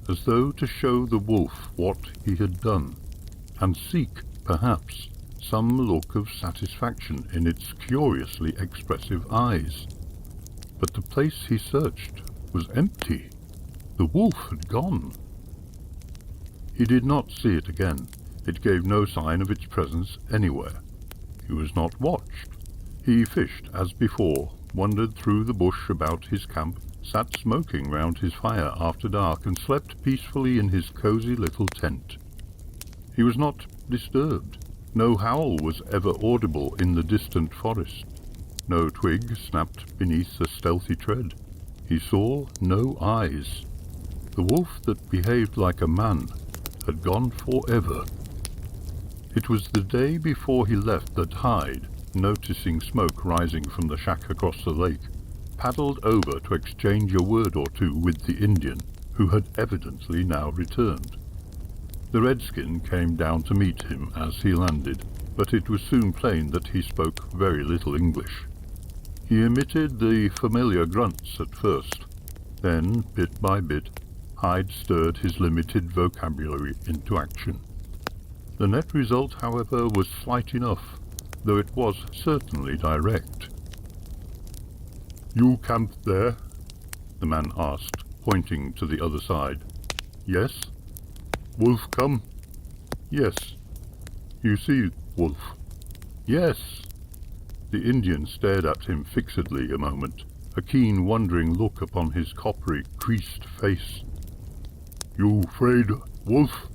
as though to show the wolf what he had done, and seek, perhaps, some look of satisfaction in its curiously expressive eyes. But the place he searched was empty. The wolf had gone. He did not see it again. It gave no sign of its presence anywhere. He was not watched. He fished as before, wandered through the bush about his camp, sat smoking round his fire after dark, and slept peacefully in his cosy little tent. He was not disturbed. No howl was ever audible in the distant forest. No twig snapped beneath a stealthy tread. He saw no eyes. The wolf that behaved like a man had gone forever. It was the day before he left that Hyde, noticing smoke rising from the shack across the lake, paddled over to exchange a word or two with the Indian, who had evidently now returned. The redskin came down to meet him as he landed, but it was soon plain that he spoke very little English. He emitted the familiar grunts at first. Then, bit by bit, Hyde stirred his limited vocabulary into action. The net result, however, was slight enough, though it was certainly direct. "You camped there?" the man asked, pointing to the other side. "Yes." "Wolf come?" "Yes." "You see wolf?" "Yes." The Indian stared at him fixedly a moment, a keen, wondering look upon his coppery, creased face. "You afraid wolf?"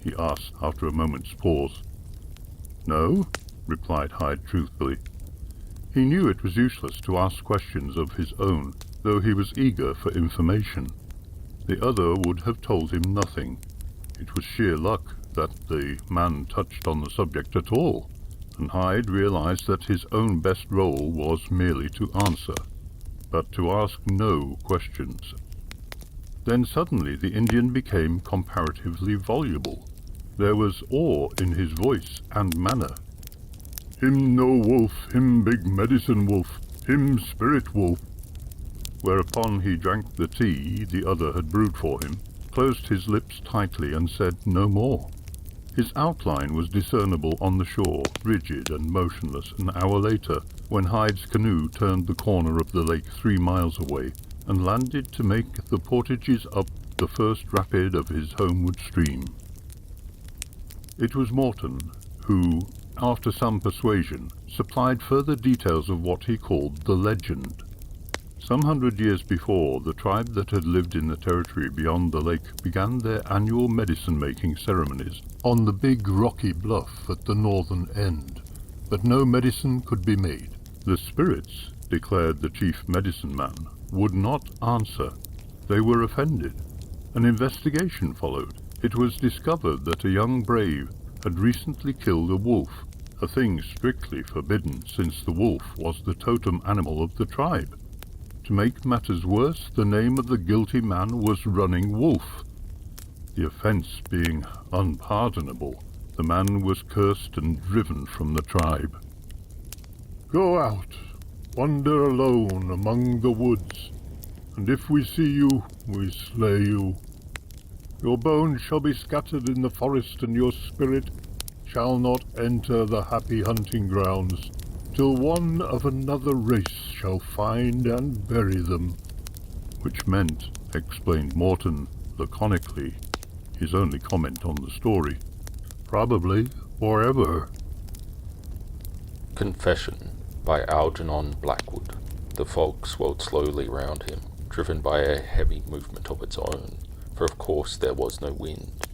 he asked after a moment's pause. "No," replied Hyde truthfully. He knew it was useless to ask questions of his own, though he was eager for information. The other would have told him nothing. It was sheer luck that the man touched on the subject at all, and Hyde realized that his own best role was merely to answer, but to ask no questions. Then suddenly the Indian became comparatively voluble. There was awe in his voice and manner. "Him no wolf, him big medicine wolf, him spirit wolf." Whereupon he drank the tea the other had brewed for him, closed his lips tightly, and said no more. His outline was discernible on the shore, rigid and motionless, an hour later, when Hyde's canoe turned the corner of the lake 3 miles away, and landed to make the portages up the first rapid of his homeward stream. It was Morton who, after some persuasion, supplied further details of what he called the legend. Some 100 years before, the tribe that had lived in the territory beyond the lake began their annual medicine-making ceremonies on the big rocky bluff at the northern end, but no medicine could be made. The spirits, declared the chief medicine man, would not answer. They were offended. An investigation followed. It was discovered that a young brave had recently killed a wolf, a thing strictly forbidden since the wolf was the totem animal of the tribe. To make matters worse, the name of the guilty man was Running Wolf. The offence being unpardonable, the man was cursed and driven from the tribe. "Go out, wander alone among the woods, and if we see you, we slay you. Your bones shall be scattered in the forest, and your spirit shall not enter the happy hunting grounds, till one of another race shall find and bury them. which meant, explained Morton laconically, his only comment on the story, probably forever. Confession by Algernon Blackwood. The fog swirled slowly round him, driven by a heavy movement of its own, for of course there was no wind.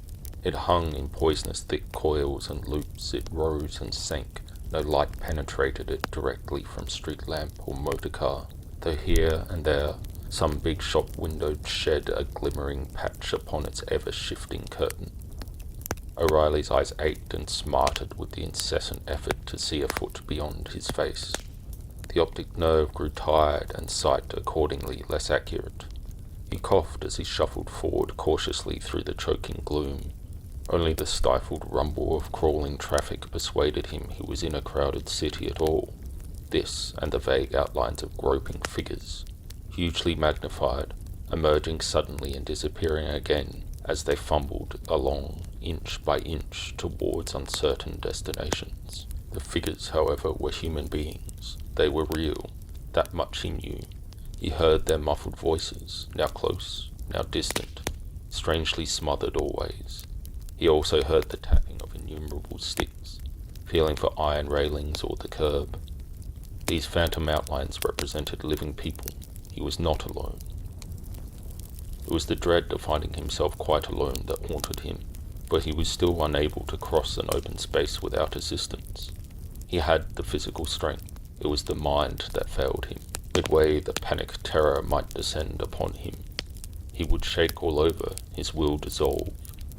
It hung in poisonous thick coils and loops, it rose and sank, no light penetrated it directly from street lamp or motor car, though here and there some big shop window shed a glimmering patch upon its ever-shifting curtain. O'Reilly's eyes ached and smarted with the incessant effort to see a foot beyond his face. The optic nerve grew tired and sight accordingly less accurate. He coughed as he shuffled forward cautiously through the choking gloom. Only the stifled rumble of crawling traffic persuaded him he was in a crowded city at all. This and the vague outlines of groping figures, hugely magnified, emerging suddenly and disappearing again as they fumbled along inch by inch towards uncertain destinations. The figures, however, were human beings. They were real. That much he knew. He heard their muffled voices, now close, now distant, strangely smothered always. He also heard the tapping of innumerable sticks, feeling for iron railings or the curb. These phantom outlines represented living people. He was not alone. It was the dread of finding himself quite alone that haunted him, but he was still unable to cross an open space without assistance. He had the physical strength. It was the mind that failed him. Midway, the panic terror might descend upon him. He would shake all over, his will dissolve.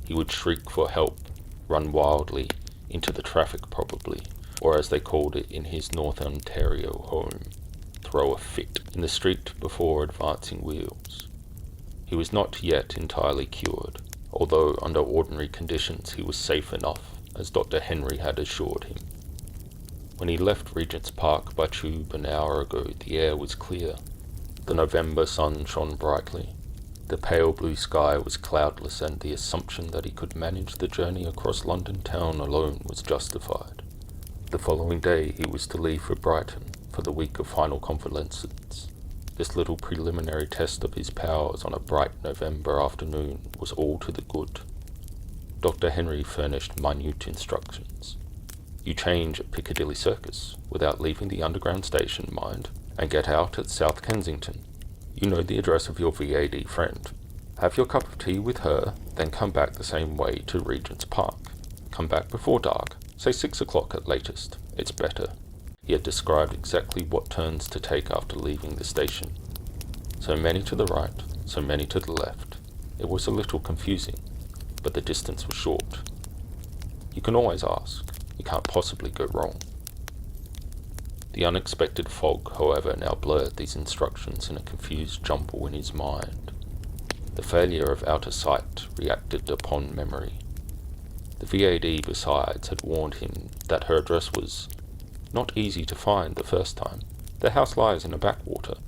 He would shriek for help, run wildly, into the traffic probably, or as they called it in his North Ontario home, throw a fit in the street before advancing wheels. He was not yet entirely cured, although under ordinary conditions he was safe enough, as Dr. Henry had assured him. When he left Regent's Park by tube an hour ago, the air was clear. The November sun shone brightly. The pale blue sky was cloudless, and the assumption that he could manage the journey across London town alone was justified. The following day he was to leave for Brighton for the week of final convalescence. This little preliminary test of his powers on a bright November afternoon was all to the good. Dr. Henry furnished minute instructions. You change at Piccadilly Circus, without leaving the underground station, mind, and get out at South Kensington. You know the address of your VAD friend. Have your cup of tea with her, then come back the same way to Regent's Park. Come back before dark, say 6 o'clock at latest. It's better. He had described exactly what turns to take after leaving the station. So many to the right, so many to the left. It was a little confusing, but the distance was short. You can always ask. You can't possibly go wrong. The unexpected fog, however, now blurred these instructions in a confused jumble in his mind. The failure of outer sight reacted upon memory. The VAD, besides, had warned him that her address was not easy to find the first time. The house lies in a backwater,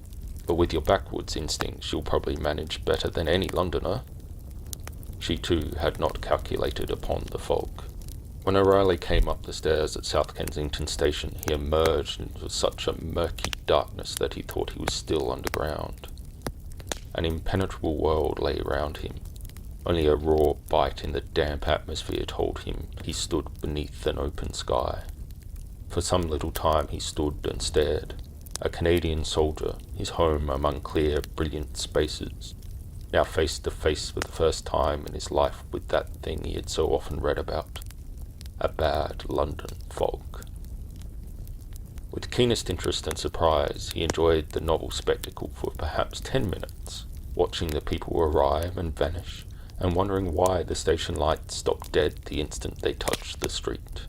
but with your backwoods instincts you'll probably manage better than any Londoner. She too had not calculated upon the fog. When O'Reilly came up the stairs at South Kensington Station, he emerged into such a murky darkness that he thought he was still underground. An impenetrable world lay around him. Only a raw bite in the damp atmosphere told him he stood beneath an open sky. For some little time he stood and stared, a Canadian soldier, his home among clear, brilliant spaces, now face to face for the first time in his life with that thing he had so often read about. A bad London fog. With keenest interest and surprise, he enjoyed the novel spectacle for perhaps 10 minutes, watching the people arrive and vanish, and wondering why the station lights stopped dead the instant they touched the street.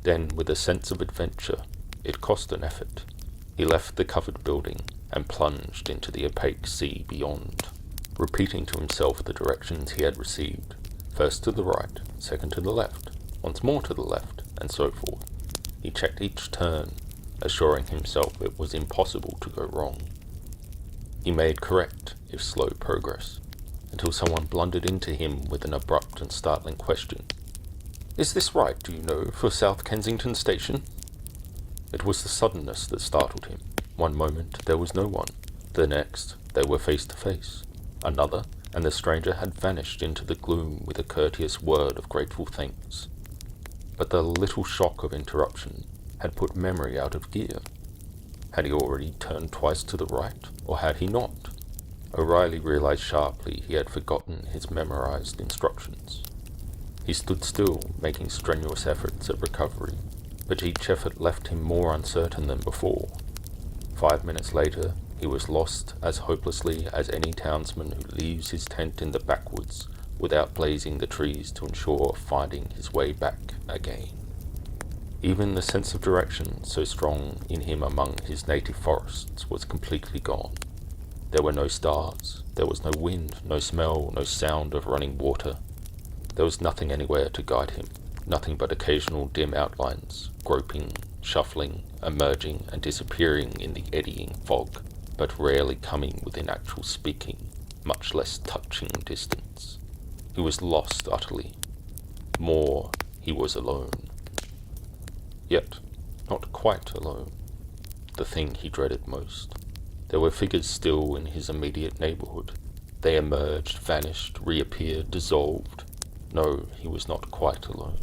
Then, with a sense of adventure, it cost an effort, he left the covered building and plunged into the opaque sea beyond, repeating to himself the directions he had received, first to the right, second to the left, once more to the left, and so forth. He checked each turn, assuring himself it was impossible to go wrong. He made correct, if slow, progress, until someone blundered into him with an abrupt and startling question. "Is this right, do you know, for South Kensington Station?" It was the suddenness that startled him. One moment there was no one. The next, they were face to face. Another, and the stranger had vanished into the gloom with a courteous word of grateful thanks. But the little shock of interruption had put memory out of gear. Had he already turned twice to the right, or had he not? O'Reilly realized sharply he had forgotten his memorized instructions. He stood still, making strenuous efforts at recovery, but each effort left him more uncertain than before. 5 minutes later, he was lost as hopelessly as any townsman who leaves his tent in the backwoods without blazing the trees to ensure finding his way back again. Even the sense of direction so strong in him among his native forests was completely gone. There were no stars, there was no wind, no smell, no sound of running water. There was nothing anywhere to guide him, nothing but occasional dim outlines, groping, shuffling, emerging and disappearing in the eddying fog, but rarely coming within actual speaking, much less touching distance. He was lost utterly. More, he was alone. Yet, not quite alone. The thing he dreaded most. There were figures still in his immediate neighborhood. They emerged, vanished, reappeared, dissolved. No, he was not quite alone.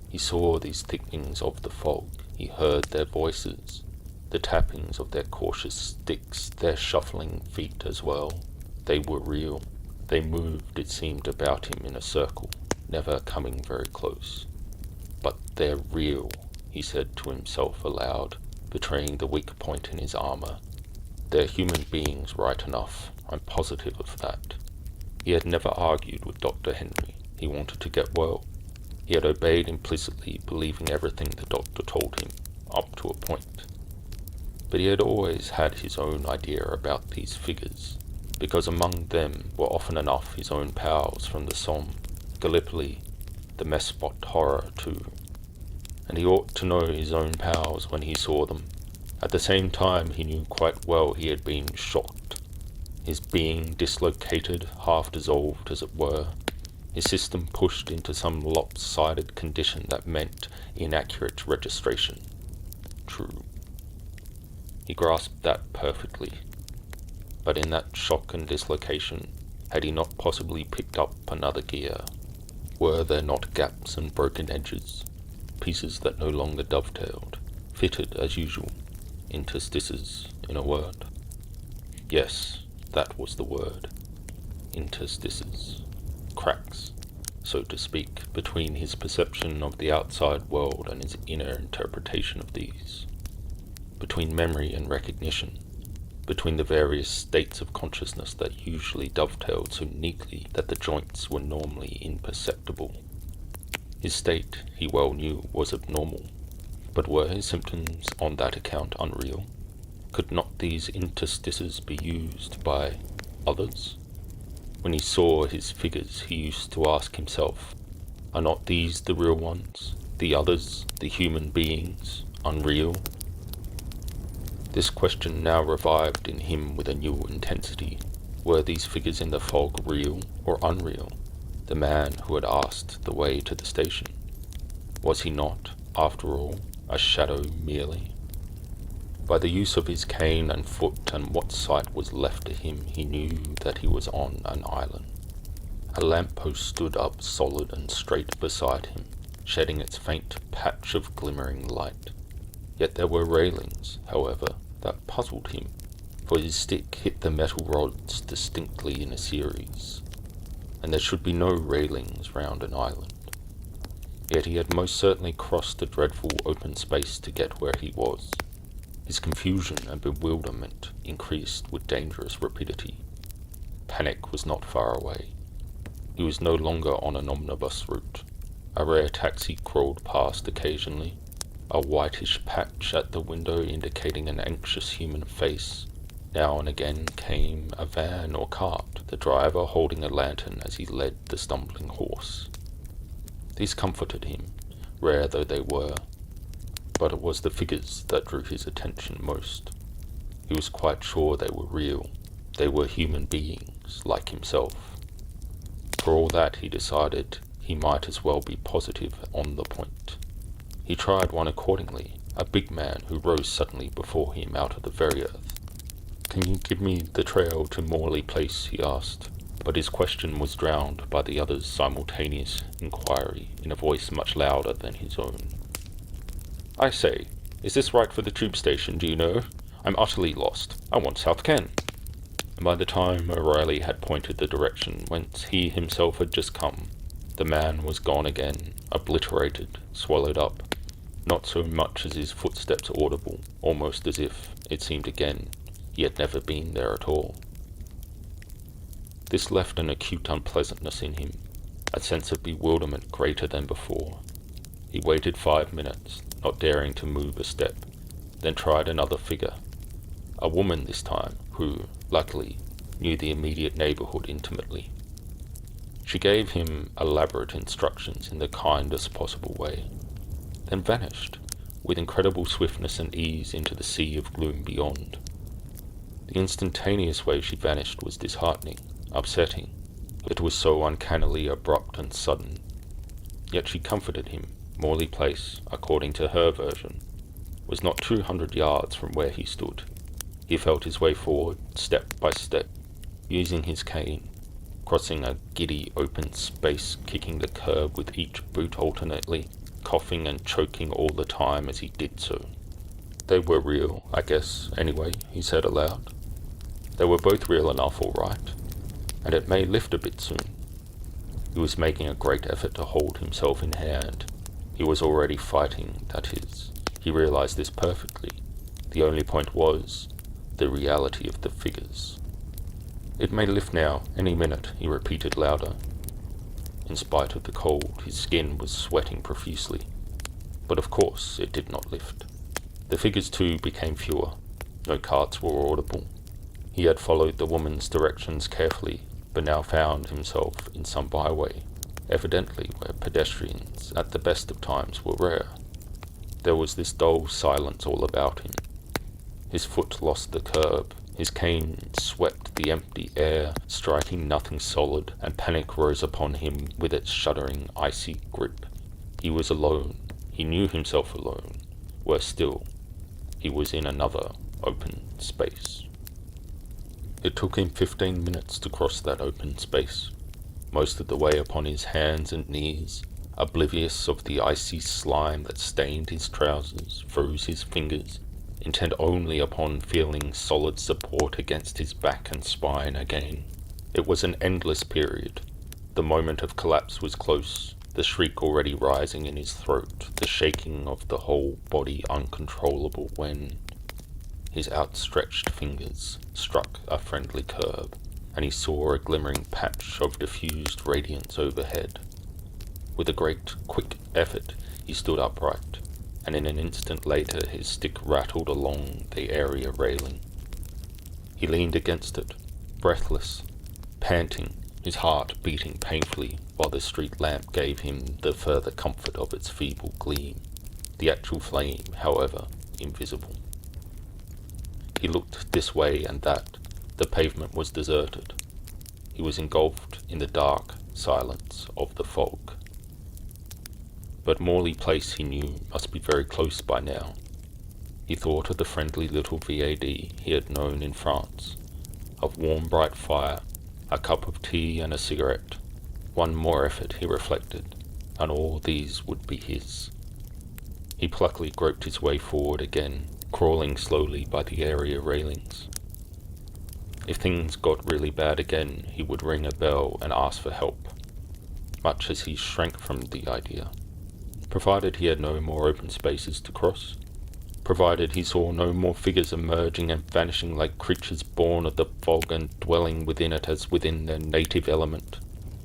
He saw these thickenings of the fog. He heard their voices, the tappings of their cautious sticks, their shuffling feet as well. They were real. They moved, it seemed, about him in a circle, never coming very close. But they're real, he said to himself aloud, betraying the weak point in his armor. They're human beings, right enough. I'm positive of that. He had never argued with Dr. Henry. He wanted to get well. He had obeyed implicitly, believing everything the doctor told him, up to a point. But he had always had his own idea about these figures, because among them were often enough his own pals from the Somme, Gallipoli, the Mespot horror too. And he ought to know his own pals when he saw them. At the same time, he knew quite well he had been shocked, his being dislocated, half dissolved as it were, his system pushed into some lopsided condition that meant inaccurate registration. True. He grasped that perfectly. But in that shock and dislocation, had he not possibly picked up another gear? Were there not gaps and broken edges, pieces that no longer dovetailed, fitted as usual? Interstices, in a word. Yes, that was the word. Interstices. Cracks, so to speak, between his perception of the outside world and his inner interpretation of these. Between memory and recognition. Between the various states of consciousness that usually dovetailed so neatly that the joints were normally imperceptible. His state, he well knew, was abnormal. But were his symptoms on that account unreal? Could not these interstices be used by others? When he saw his figures, he used to ask himself, are not these the real ones, the others, the human beings, unreal? This question now revived in him with a new intensity. Were these figures in the fog real or unreal? The man who had asked the way to the station. Was he not, after all, a shadow merely? By the use of his cane and foot and what sight was left to him, he knew that he was on an island. A lamppost stood up solid and straight beside him, shedding its faint patch of glimmering light. Yet there were railings, however, that puzzled him, for his stick hit the metal rods distinctly in a series, and there should be no railings round an island. Yet he had most certainly crossed a dreadful open space to get where he was. His confusion and bewilderment increased with dangerous rapidity. Panic was not far away. He was no longer on an omnibus route. A rare taxi crawled past occasionally, a whitish patch at the window indicating an anxious human face. Now and again came a van or cart, the driver holding a lantern as he led the stumbling horse. These comforted him, rare though they were, but it was the figures that drew his attention most. He was quite sure they were real. They were human beings, like himself. For all that, he decided he might as well be positive on the point. He tried one accordingly, a big man who rose suddenly before him out of the very earth. "Can you give me the trail to Morley Place?" he asked, but his question was drowned by the other's simultaneous inquiry in a voice much louder than his own. "I say, is this right for the tube station, do you know? I'm utterly lost. I want South Ken." And by the time O'Reilly had pointed the direction whence he himself had just come, the man was gone again, obliterated, swallowed up, not so much as his footsteps audible, almost as if, it seemed again, he had never been there at all. This left an acute unpleasantness in him, a sense of bewilderment greater than before. He waited 5 minutes, not daring to move a step, then tried another figure. A woman this time, who, luckily, knew the immediate neighborhood intimately. She gave him elaborate instructions in the kindest possible way, then vanished, with incredible swiftness and ease into the sea of gloom beyond. The instantaneous way she vanished was disheartening, upsetting. It was so uncannily abrupt and sudden. Yet she comforted him. Morley Place, according to her version, was not 200 yards from where he stood. He felt his way forward, step by step, using his cane, crossing a giddy open space, kicking the curb with each boot alternately, coughing and choking all the time as he did so. "They were real, I guess, anyway," he said aloud. "They were both real enough, all right. And it may lift a bit soon." He was making a great effort to hold himself in hand. He was already fighting, that is. He realized this perfectly. The only point was the reality of the figures. "It may lift now, any minute," he repeated louder. In spite of the cold, his skin was sweating profusely. But of course it did not lift. The figures too became fewer. No carts were audible. He had followed the woman's directions carefully, but now found himself in some byway, evidently where pedestrians, at the best of times, were rare. There was this dull silence all about him. His foot lost the curb, his cane swept the empty air, striking nothing solid, and panic rose upon him with its shuddering, icy grip. He was alone. He knew himself alone. Worse still, he was in another open space. It took him 15 minutes to cross that open space, most of the way upon his hands and knees, oblivious of the icy slime that stained his trousers, froze his fingers, intent only upon feeling solid support against his back and spine again. It was an endless period. The moment of collapse was close, the shriek already rising in his throat, the shaking of the whole body uncontrollable when his outstretched fingers struck a friendly curb, and he saw a glimmering patch of diffused radiance overhead. With a great, quick effort, he stood upright, and in an instant later his stick rattled along the area railing. He leaned against it, breathless, panting, his heart beating painfully, while the street lamp gave him the further comfort of its feeble gleam, the actual flame, however, invisible. He looked this way and that. The pavement was deserted. He was engulfed in the dark silence of the fog. But Morley Place, he knew, must be very close by now. He thought of the friendly little VAD he had known in France, of warm bright fire, a cup of tea and a cigarette. One more effort, he reflected, and all these would be his. He pluckily groped his way forward again, crawling slowly by the area railings. If things got really bad again, he would ring a bell and ask for help, much as he shrank from the idea. Provided he had no more open spaces to cross, provided he saw no more figures emerging and vanishing like creatures born of the fog and dwelling within it as within their native element.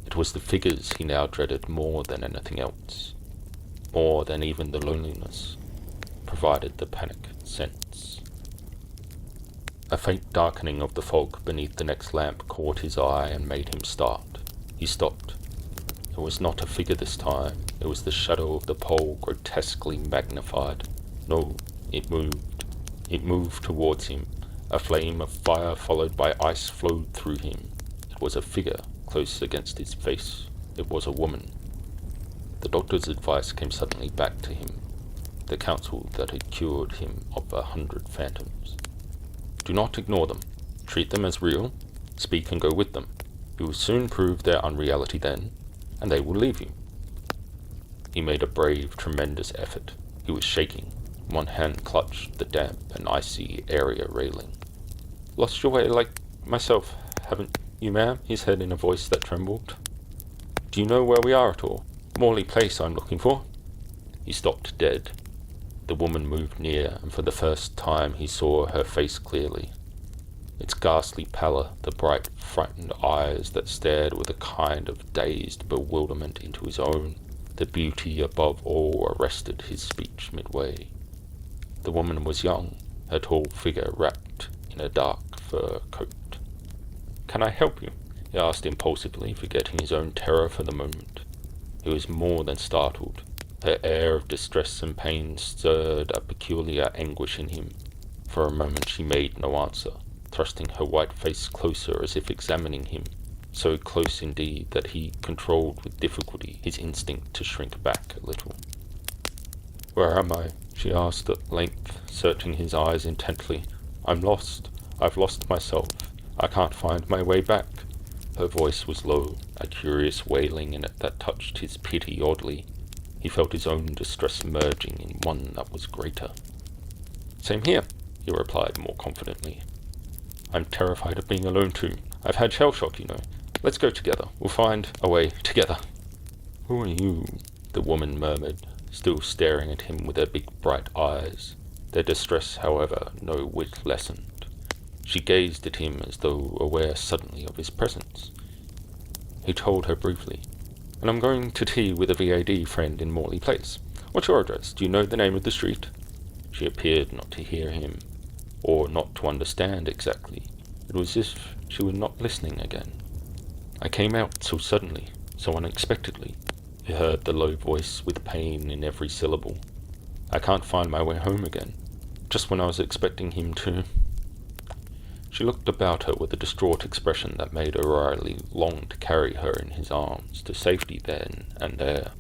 It was the figures he now dreaded more than anything else, more than even the loneliness, provided the panic sense. A faint darkening of the fog beneath the next lamp caught his eye and made him start. He stopped. It was not a figure this time. It was the shadow of the pole, grotesquely magnified. No, it moved. It moved towards him. A flame of fire followed by ice flowed through him. It was a figure close against his face. It was a woman. The doctor's advice came suddenly back to him, the counsel that had cured him of 100 phantoms. Do not ignore them. Treat them as real, speak and go with them. You will soon prove their unreality then, and they will leave you. He made a brave, tremendous effort. He was shaking. One hand clutched the damp and icy area railing. Lost your way like myself, haven't you, ma'am? He said in a voice that trembled. Do you know where we are at all? Morley Place I'm looking for. He stopped dead. The woman moved near, and for the first time he saw her face clearly. Its ghastly pallor, the bright, frightened eyes that stared with a kind of dazed bewilderment into his own, the beauty above all arrested his speech midway. The woman was young, her tall figure wrapped in a dark fur coat. Can I help you? He asked impulsively, forgetting his own terror for the moment. He was more than startled. Her air of distress and pain stirred a peculiar anguish in him. For a moment she made no answer, thrusting her white face closer as if examining him, so close indeed that he controlled with difficulty his instinct to shrink back a little. Where am I? She asked at length, searching his eyes intently. I'm lost. I've lost myself. I can't find my way back. Her voice was low, a curious wailing in it that touched his pity oddly. He felt his own distress merging in one that was greater. Same here, he replied more confidently. I'm terrified of being alone too. I've had shell shock, you know. Let's go together. We'll find a way together. Who are you? The woman murmured, still staring at him with her big bright eyes. Their distress, however, no whit lessened. She gazed at him as though aware suddenly of his presence. He told her briefly, and I'm going to tea with a VAD friend in Morley Place. What's your address? Do you know the name of the street? She appeared not to hear him, or not to understand exactly. It was as if she were not listening again. I came out so suddenly, so unexpectedly. He heard the low voice with pain in every syllable. I can't find my way home again, just when I was expecting him to. She looked about her with a distraught expression that made O'Reilly long to carry her in his arms to safety then and there.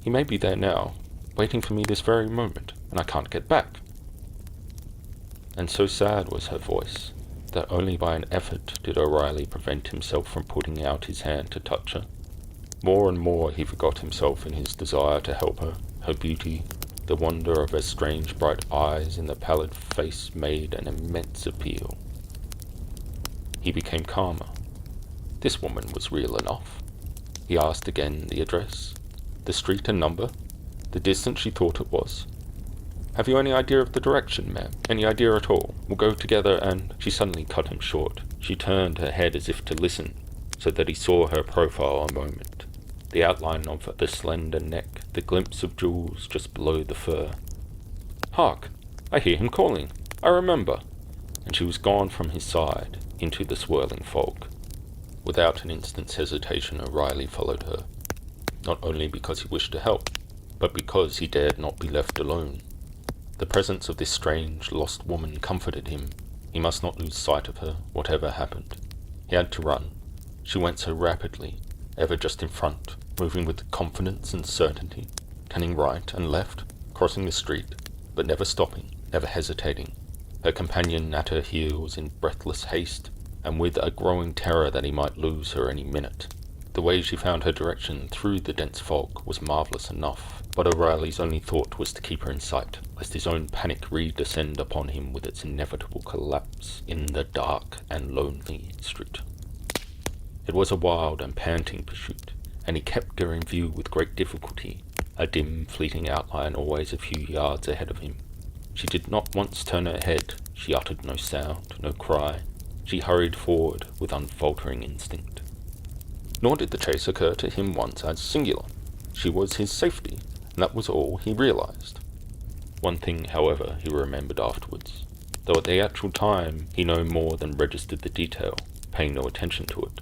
He may be there now, waiting for me this very moment, and I can't get back. And so sad was her voice, that only by an effort did O'Reilly prevent himself from putting out his hand to touch her. More and more he forgot himself in his desire to help her. Her beauty, the wonder of her strange bright eyes in the pallid face made an immense appeal. He became calmer. This woman was real enough. He asked again the address, the street and number, the distance she thought it was. Have you any idea of the direction, ma'am? Any idea at all? We'll go together and... She suddenly cut him short. She turned her head as if to listen, so that he saw her profile a moment. The outline of the slender neck, the glimpse of jewels just below the fur. Hark! I hear him calling. I remember. And she was gone from his side, into the swirling fog. Without an instant's hesitation, O'Reilly followed her. Not only because he wished to help, but because he dared not be left alone. The presence of this strange, lost woman comforted him. He must not lose sight of her, whatever happened. He had to run. She went so rapidly, ever just in front, moving with confidence and certainty, turning right and left, crossing the street, but never stopping, never hesitating. Her companion at her heels in breathless haste, and with a growing terror that he might lose her any minute. The way she found her direction through the dense fog was marvellous enough, but O'Reilly's only thought was to keep her in sight, lest his own panic redescend upon him with its inevitable collapse in the dark and lonely street. It was a wild and panting pursuit, and he kept her in view with great difficulty, a dim, fleeting outline always a few yards ahead of him. She did not once turn her head, she uttered no sound, no cry. She hurried forward with unfaltering instinct. Nor did the chase occur to him once as singular. She was his safety, and that was all he realized. One thing, however, he remembered afterwards, though at the actual time he no more than registered the detail, paying no attention to it.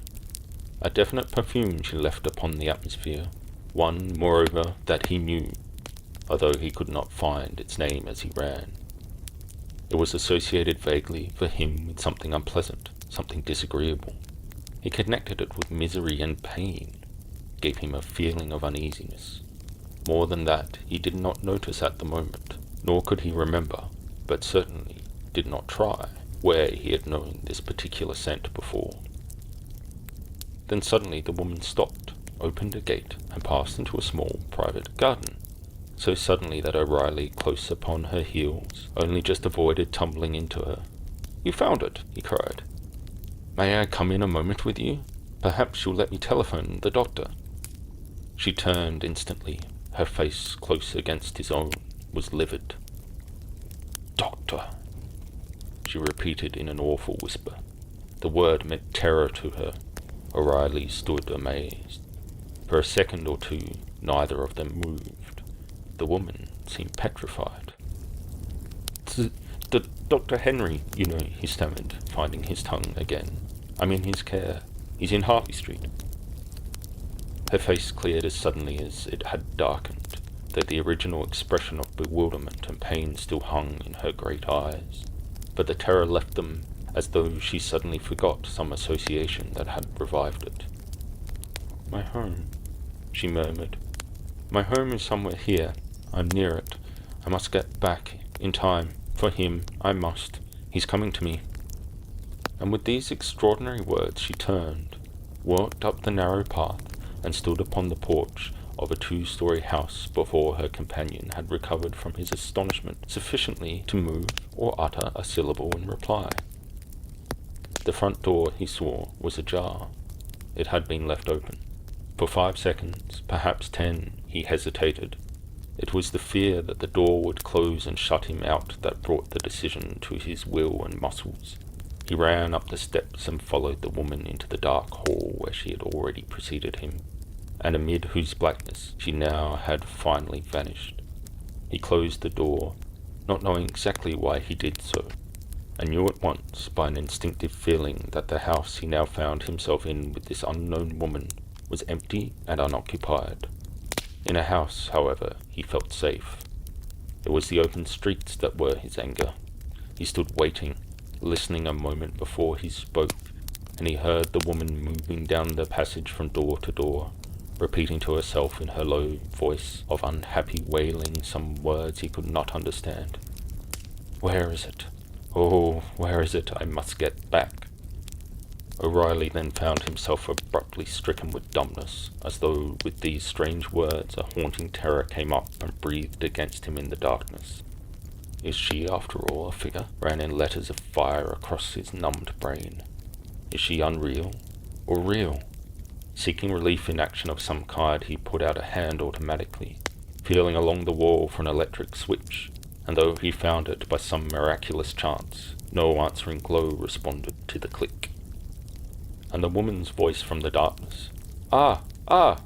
A definite perfume she left upon the atmosphere, one, moreover, that he knew, although he could not find its name as he ran. It was associated vaguely for him with something unpleasant, something disagreeable. He connected it with misery and pain, gave him a feeling of uneasiness. More than that, he did not notice at the moment, nor could he remember, but certainly did not try. where he had known this particular scent before. Then suddenly the woman stopped, opened a gate, and passed into a small private garden. So suddenly that O'Reilly, close upon her heels, only just avoided tumbling into her. "You found it," he cried. "May I come in a moment with you? Perhaps you'll let me telephone the doctor." She turned instantly. Her face, close against his own, was livid. "Doctor," she repeated in an awful whisper. The word meant terror to her. O'Reilly stood amazed. For a second or two, neither of them moved. The woman seemed petrified. The Dr. Henry, you know," he stammered, finding his tongue again. "I'm in his care. He's in Harvey Street." Her face cleared as suddenly as it had darkened, though the original expression of bewilderment and pain still hung in her great eyes. But the terror left them as though she suddenly forgot some association that had revived it. "My home," she murmured. "My home is somewhere here. I'm near it. I must get back in time. For him, I must. He's coming to me." And with these extraordinary words she turned, walked up the narrow path, and stood upon the porch of a 2-story house before her companion had recovered from his astonishment sufficiently to move or utter a syllable in reply. The front door, he saw, was ajar. It had been left open. For 5 seconds, perhaps 10, he hesitated. It was the fear that the door would close and shut him out that brought the decision to his will and muscles. He ran up the steps and followed the woman into the dark hall where she had already preceded him, and amid whose blackness she now had finally vanished. He closed the door, not knowing exactly why he did so, and knew at once by an instinctive feeling that the house he now found himself in with this unknown woman was empty and unoccupied. In a house, however, he felt safe. It was the open streets that were his anger. He stood waiting, listening a moment before he spoke, and he heard the woman moving down the passage from door to door, repeating to herself in her low voice of unhappy wailing some words he could not understand. "Where is it? Oh, where is it? I must get back." O'Reilly then found himself abruptly stricken with dumbness, as though with these strange words a haunting terror came up and breathed against him in the darkness. Is she, after all, a figure? Ran in letters of fire across his numbed brain. Is she unreal or real? Seeking relief in action of some kind, he put out a hand automatically, feeling along the wall for an electric switch, and though he found it by some miraculous chance, no answering glow responded to the click. And the woman's voice from the darkness. Ah,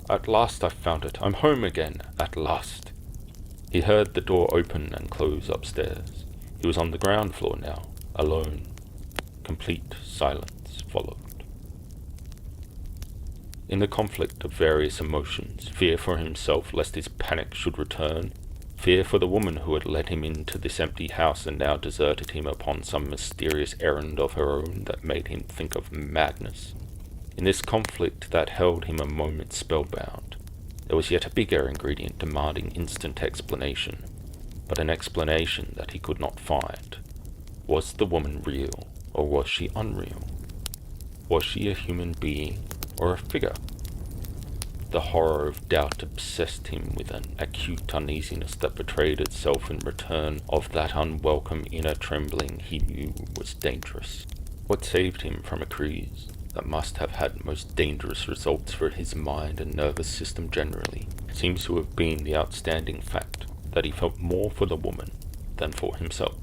at last I've found it. I'm home again, at last." He heard the door open and close upstairs. He was on the ground floor now, alone. Complete silence followed. In the conflict of various emotions, fear for himself lest his panic should return, fear for the woman who had led him into this empty house and now deserted him upon some mysterious errand of her own that made him think of madness. In this conflict that held him a moment spellbound, there was yet a bigger ingredient demanding instant explanation, but an explanation that he could not find. Was the woman real, or was she unreal? Was she a human being, or a figure? The horror of doubt obsessed him with an acute uneasiness that betrayed itself in return of that unwelcome inner trembling he knew was dangerous. What saved him from a cruise that must have had most dangerous results for his mind and nervous system generally seems to have been the outstanding fact that he felt more for the woman than for himself.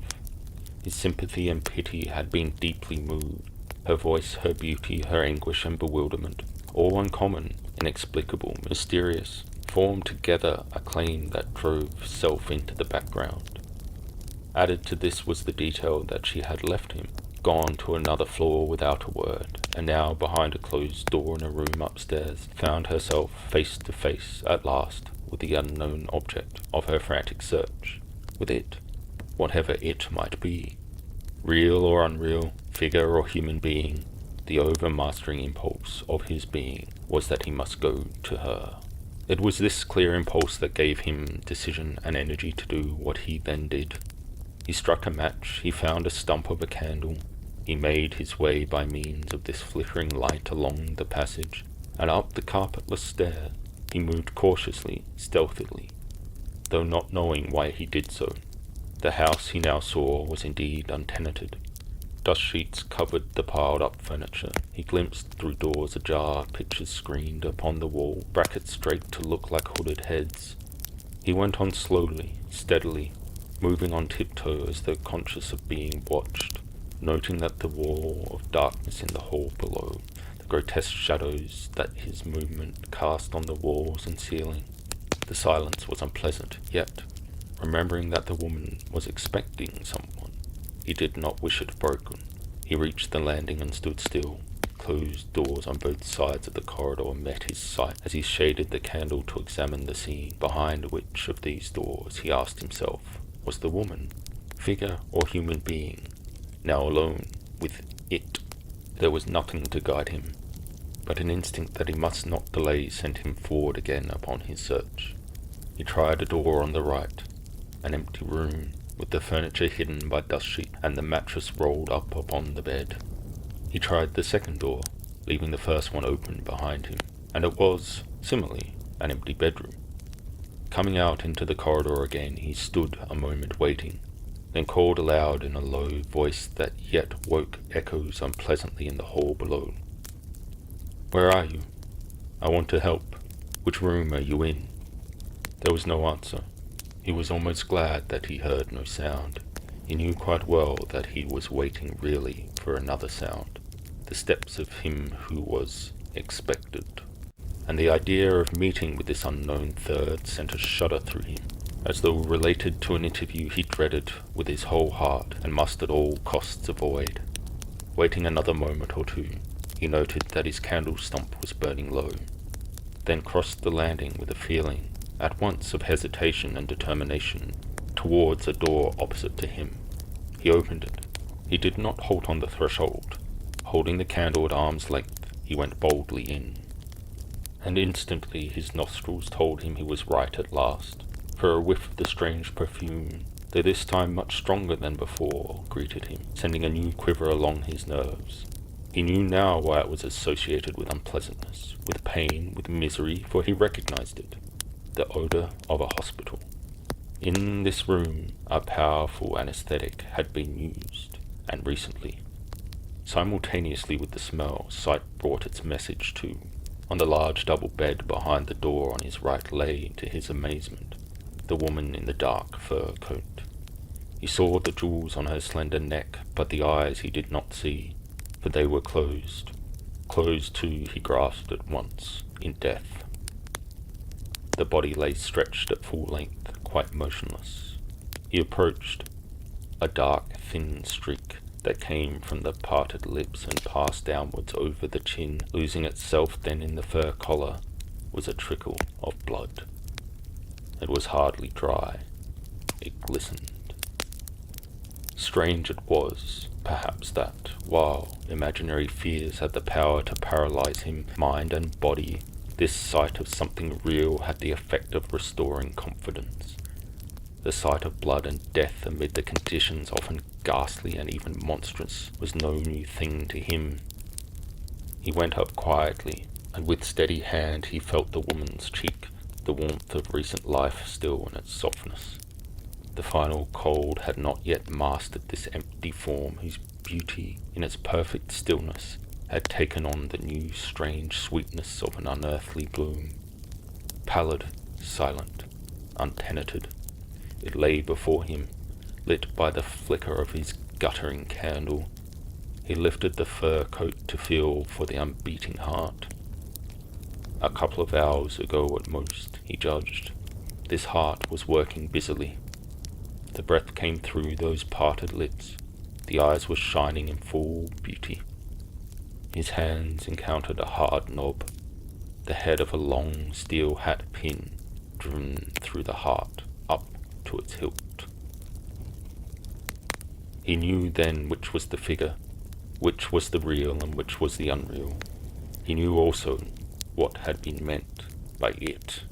His sympathy and pity had been deeply moved. Her voice, her beauty, her anguish and bewilderment, all uncommon, inexplicable, mysterious, formed together a claim that drove self into the background. Added to this was the detail that she had left him, gone to another floor without a word, and now behind a closed door in a room upstairs found herself face to face at last with the unknown object of her frantic search, with it, whatever it might be. Real or unreal, figure or human being, the overmastering impulse of his being was that he must go to her. It was this clear impulse that gave him decision and energy to do what he then did. He struck a match, he found a stump of a candle, He made his way by means of this flickering light along the passage, and up the carpetless stair. He moved cautiously, stealthily, though not knowing why he did so. The house he now saw was indeed untenanted. Dust sheets covered the piled-up furniture. He glimpsed through doors ajar, pictures screened upon the wall, brackets draped to look like hooded heads. He went on slowly, steadily, moving on tiptoe as though conscious of being watched, noting that the wall of darkness in the hall below, the grotesque shadows that his movement cast on the walls and ceiling. The silence was unpleasant, yet, remembering that the woman was expecting someone, he did not wish it broken. He reached the landing and stood still. Closed doors on both sides of the corridor met his sight as he shaded the candle to examine the scene. Behind which of these doors, he asked himself, was the woman, figure or human being, now alone with it? There was nothing to guide him, but an instinct that he must not delay sent him forward again upon his search. He tried a door on the right, an empty room, with the furniture hidden by dust sheet and the mattress rolled up upon the bed. He tried the second door, leaving the first one open behind him, and it was, similarly, an empty bedroom. Coming out into the corridor again, he stood a moment waiting, then called aloud in a low voice that yet woke echoes unpleasantly in the hall below. "Where are you? I want to help. Which room are you in?" There was no answer. He was almost glad that he heard no sound. He knew quite well that he was waiting really for another sound, the steps of him who was expected. And the idea of meeting with this unknown third sent a shudder through him, as though related to an interview he dreaded with his whole heart and must at all costs avoid. Waiting another moment or two, he noted that his candle stump was burning low, then crossed the landing with a feeling at once of hesitation and determination towards a door opposite to him. He opened it. He did not halt on the threshold. Holding the candle at arm's length, he went boldly in. And instantly his nostrils told him he was right at last, for a whiff of the strange perfume, though this time much stronger than before, greeted him, sending a new quiver along his nerves. He knew now why it was associated with unpleasantness, with pain, with misery, for he recognized it. The odor of a hospital. In this room, a powerful anesthetic had been used, and recently. Simultaneously with the smell, sight brought its message too. On the large double bed behind the door on his right lay, to his amazement, the woman in the dark fur coat. He saw the jewels on her slender neck, but the eyes he did not see, for they were closed. Closed too, he grasped at once, in death. The body lay stretched at full length, quite motionless. He approached. A dark, thin streak that came from the parted lips and passed downwards over the chin, losing itself then in the fur collar, was a trickle of blood. It was hardly dry. It glistened. Strange it was, perhaps, that, while imaginary fears had the power to paralyze him, mind and body, this sight of something real had the effect of restoring confidence. The sight of blood and death amid the conditions often ghastly and even monstrous was no new thing to him. He went up quietly, and with steady hand he felt the woman's cheek, the warmth of recent life still in its softness. The final cold had not yet mastered this empty form whose beauty, in its perfect stillness, had taken on the new strange sweetness of an unearthly bloom. Pallid, silent, untenanted, it lay before him, lit by the flicker of his guttering candle. He lifted the fur coat to feel for the unbeating heart. A couple of hours ago at most, he judged, this heart was working busily. The breath came through those parted lips. The eyes were shining in full beauty. His hands encountered a hard knob, the head of a long steel hat pin driven through the heart up to its hilt. He knew then which was the figure, which was the real and which was the unreal. He knew also what had been meant by it.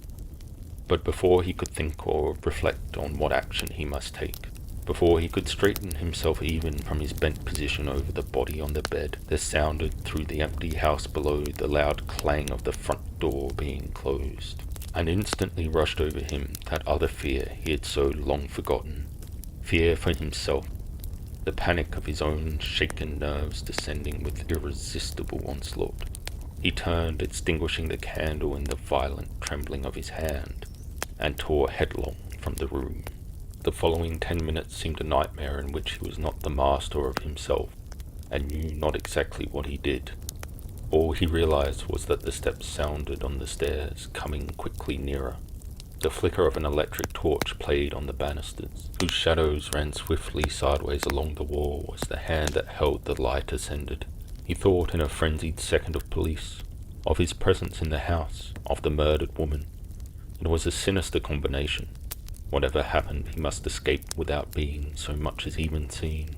But before he could think or reflect on what action he must take, Before he could straighten himself even from his bent position over the body on the bed, there sounded through the empty house below the loud clang of the front door being closed, and instantly rushed over him that other fear he had so long forgotten. Fear for himself, the panic of his own shaken nerves descending with irresistible onslaught. He turned, extinguishing the candle in the violent trembling of his hand, and tore headlong from the room. The following 10 minutes seemed a nightmare in which he was not the master of himself, and knew not exactly what he did. All he realized was that the steps sounded on the stairs, coming quickly nearer. The flicker of an electric torch played on the banisters, whose shadows ran swiftly sideways along the wall as the hand that held the light ascended. He thought in a frenzied second of police, of his presence in the house, of the murdered woman. It was a sinister combination. Whatever happened, he must escape without being so much as even seen.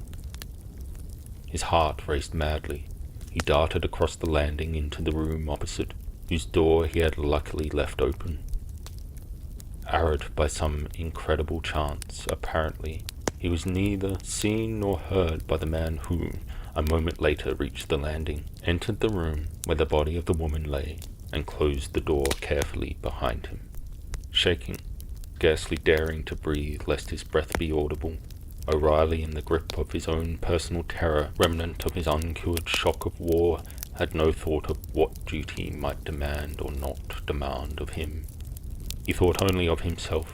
His heart raced madly. He darted across the landing into the room opposite, whose door he had luckily left open. Arid by some incredible chance, apparently, he was neither seen nor heard by the man who, a moment later, reached the landing, entered the room where the body of the woman lay, and closed the door carefully behind him. Shaking, scarcely daring to breathe lest his breath be audible, O'Reilly, in the grip of his own personal terror, remnant of his uncured shock of war, had no thought of what duty might demand or not demand of him. He thought only of himself.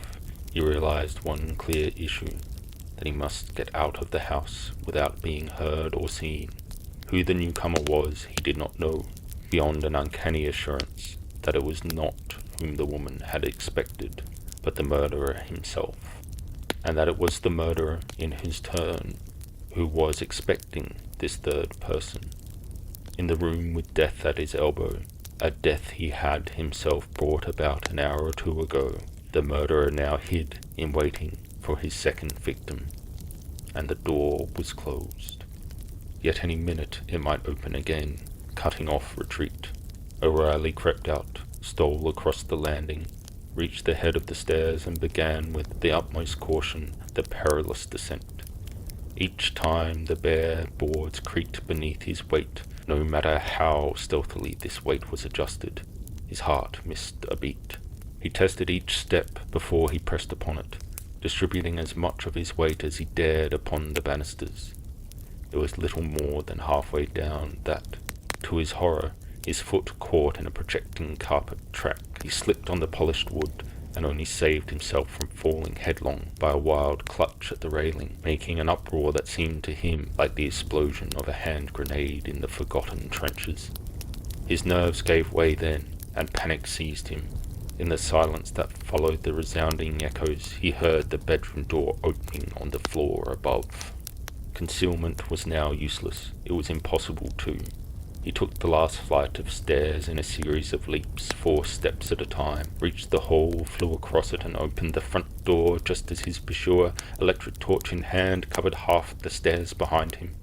He realized one clear issue, that he must get out of the house without being heard or seen. Who the newcomer was, he did not know, beyond an uncanny assurance that it was not whom the woman had expected, but the murderer himself, and that it was the murderer in his turn who was expecting this third person. In the room with death at his elbow, a death he had himself brought about an hour or two ago, the murderer now hid in waiting for his second victim, and the door was closed. Yet any minute it might open again, cutting off retreat. O'Reilly crept out, stole across the landing, reached the head of the stairs, and began with the utmost caution the perilous descent. Each time the bare boards creaked beneath his weight. No matter how stealthily this weight was adjusted, his heart missed a beat. He tested each step before he pressed upon it, distributing as much of his weight as he dared upon the banisters. It was little more than halfway down that, to his horror, his foot caught in a projecting carpet track. He slipped on the polished wood, and only saved himself from falling headlong by a wild clutch at the railing, making an uproar that seemed to him like the explosion of a hand grenade in the forgotten trenches. His nerves gave way then, and panic seized him. In the silence that followed the resounding echoes, he heard the bedroom door opening on the floor above. Concealment was now useless. It was impossible too. He took the last flight of stairs in a series of leaps, 4 steps at a time, reached the hall, flew across it, and opened the front door just as his pursuer, electric torch in hand, covered half the stairs behind him.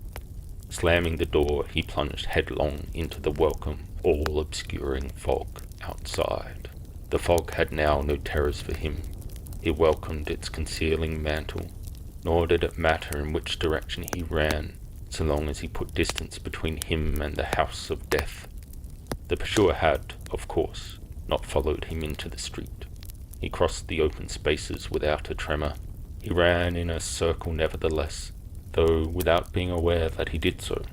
Slamming the door, he plunged headlong into the welcome, all-obscuring fog outside. The fog had now no terrors for him. It welcomed its concealing mantle, nor did it matter in which direction he ran, so long as he put distance between him and the house of death. The pursuer had, of course, not followed him into the street. He crossed the open spaces without a tremor. He ran in a circle nevertheless, though without being aware that he did so.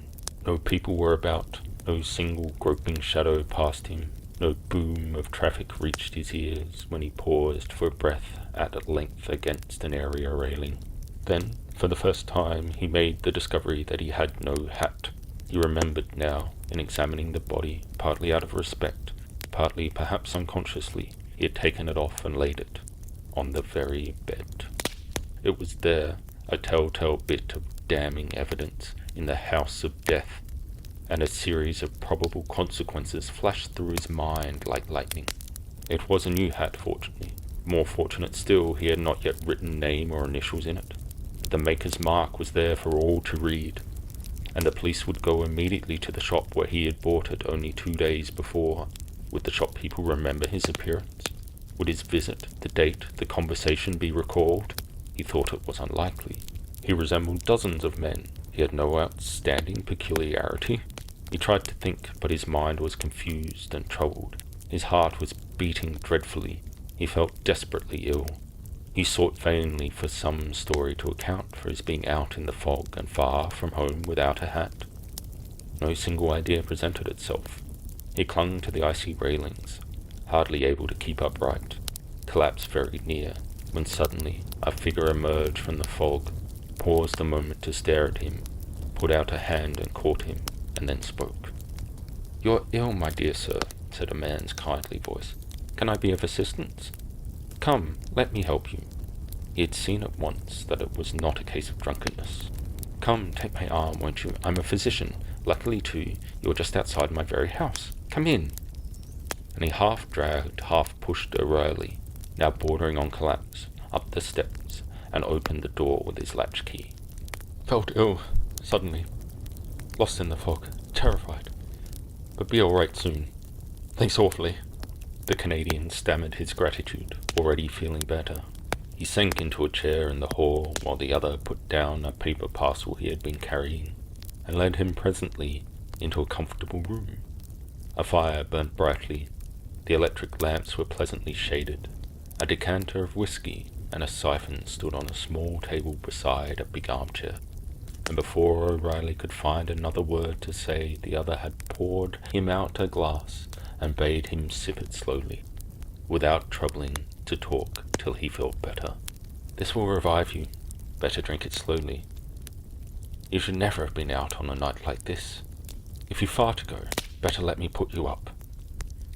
No people were about, no single groping shadow passed him, no boom of traffic reached his ears when he paused for breath at length against an area railing. Then, for the first time, he made the discovery that he had no hat. He remembered now, in examining the body, partly out of respect, partly perhaps unconsciously, he had taken it off and laid it on the very bed. It was there, a telltale bit of damning evidence in the house of death, and a series of probable consequences flashed through his mind like lightning. It was a new hat, fortunately. More fortunate still, he had not yet written name or initials in it. The maker's mark was there for all to read, and the police would go immediately to the shop where he had bought it only 2 days before. Would the shop people remember his appearance? Would his visit, the date, the conversation be recalled? He thought it was unlikely. He resembled dozens of men. He had no outstanding peculiarity. He tried to think, but his mind was confused and troubled. His heart was beating dreadfully. He felt desperately ill. He sought vainly for some story to account for his being out in the fog and far from home without a hat. No single idea presented itself. He clung to the icy railings, hardly able to keep upright, collapsed very near, when suddenly a figure emerged from the fog, paused a moment to stare at him, put out a hand and caught him, and then spoke. "You're ill, my dear sir," said a man's kindly voice. "Can I be of assistance? Come, let me help you." He had seen at once that it was not a case of drunkenness. "Come, take my arm, won't you? I'm a physician. Luckily, too, you're just outside my very house. Come in." And he half dragged, half pushed O'Reilly, now bordering on collapse, up the steps, and opened the door with his latchkey. "Felt ill, suddenly. Lost in the fog. Terrified. But be all right soon. Thanks awfully." The Canadian stammered his gratitude, already feeling better. He sank into a chair in the hall while the other put down a paper parcel he had been carrying, and led him presently into a comfortable room. A fire burnt brightly. The electric lamps were pleasantly shaded. A decanter of whiskey and a siphon stood on a small table beside a big armchair, and before O'Reilly could find another word to say, the other had poured him out a glass and bade him sip it slowly, without troubling to talk till he felt better. "This will revive you. Better drink it slowly. You should never have been out on a night like this. If you've far to go, better let me put you up."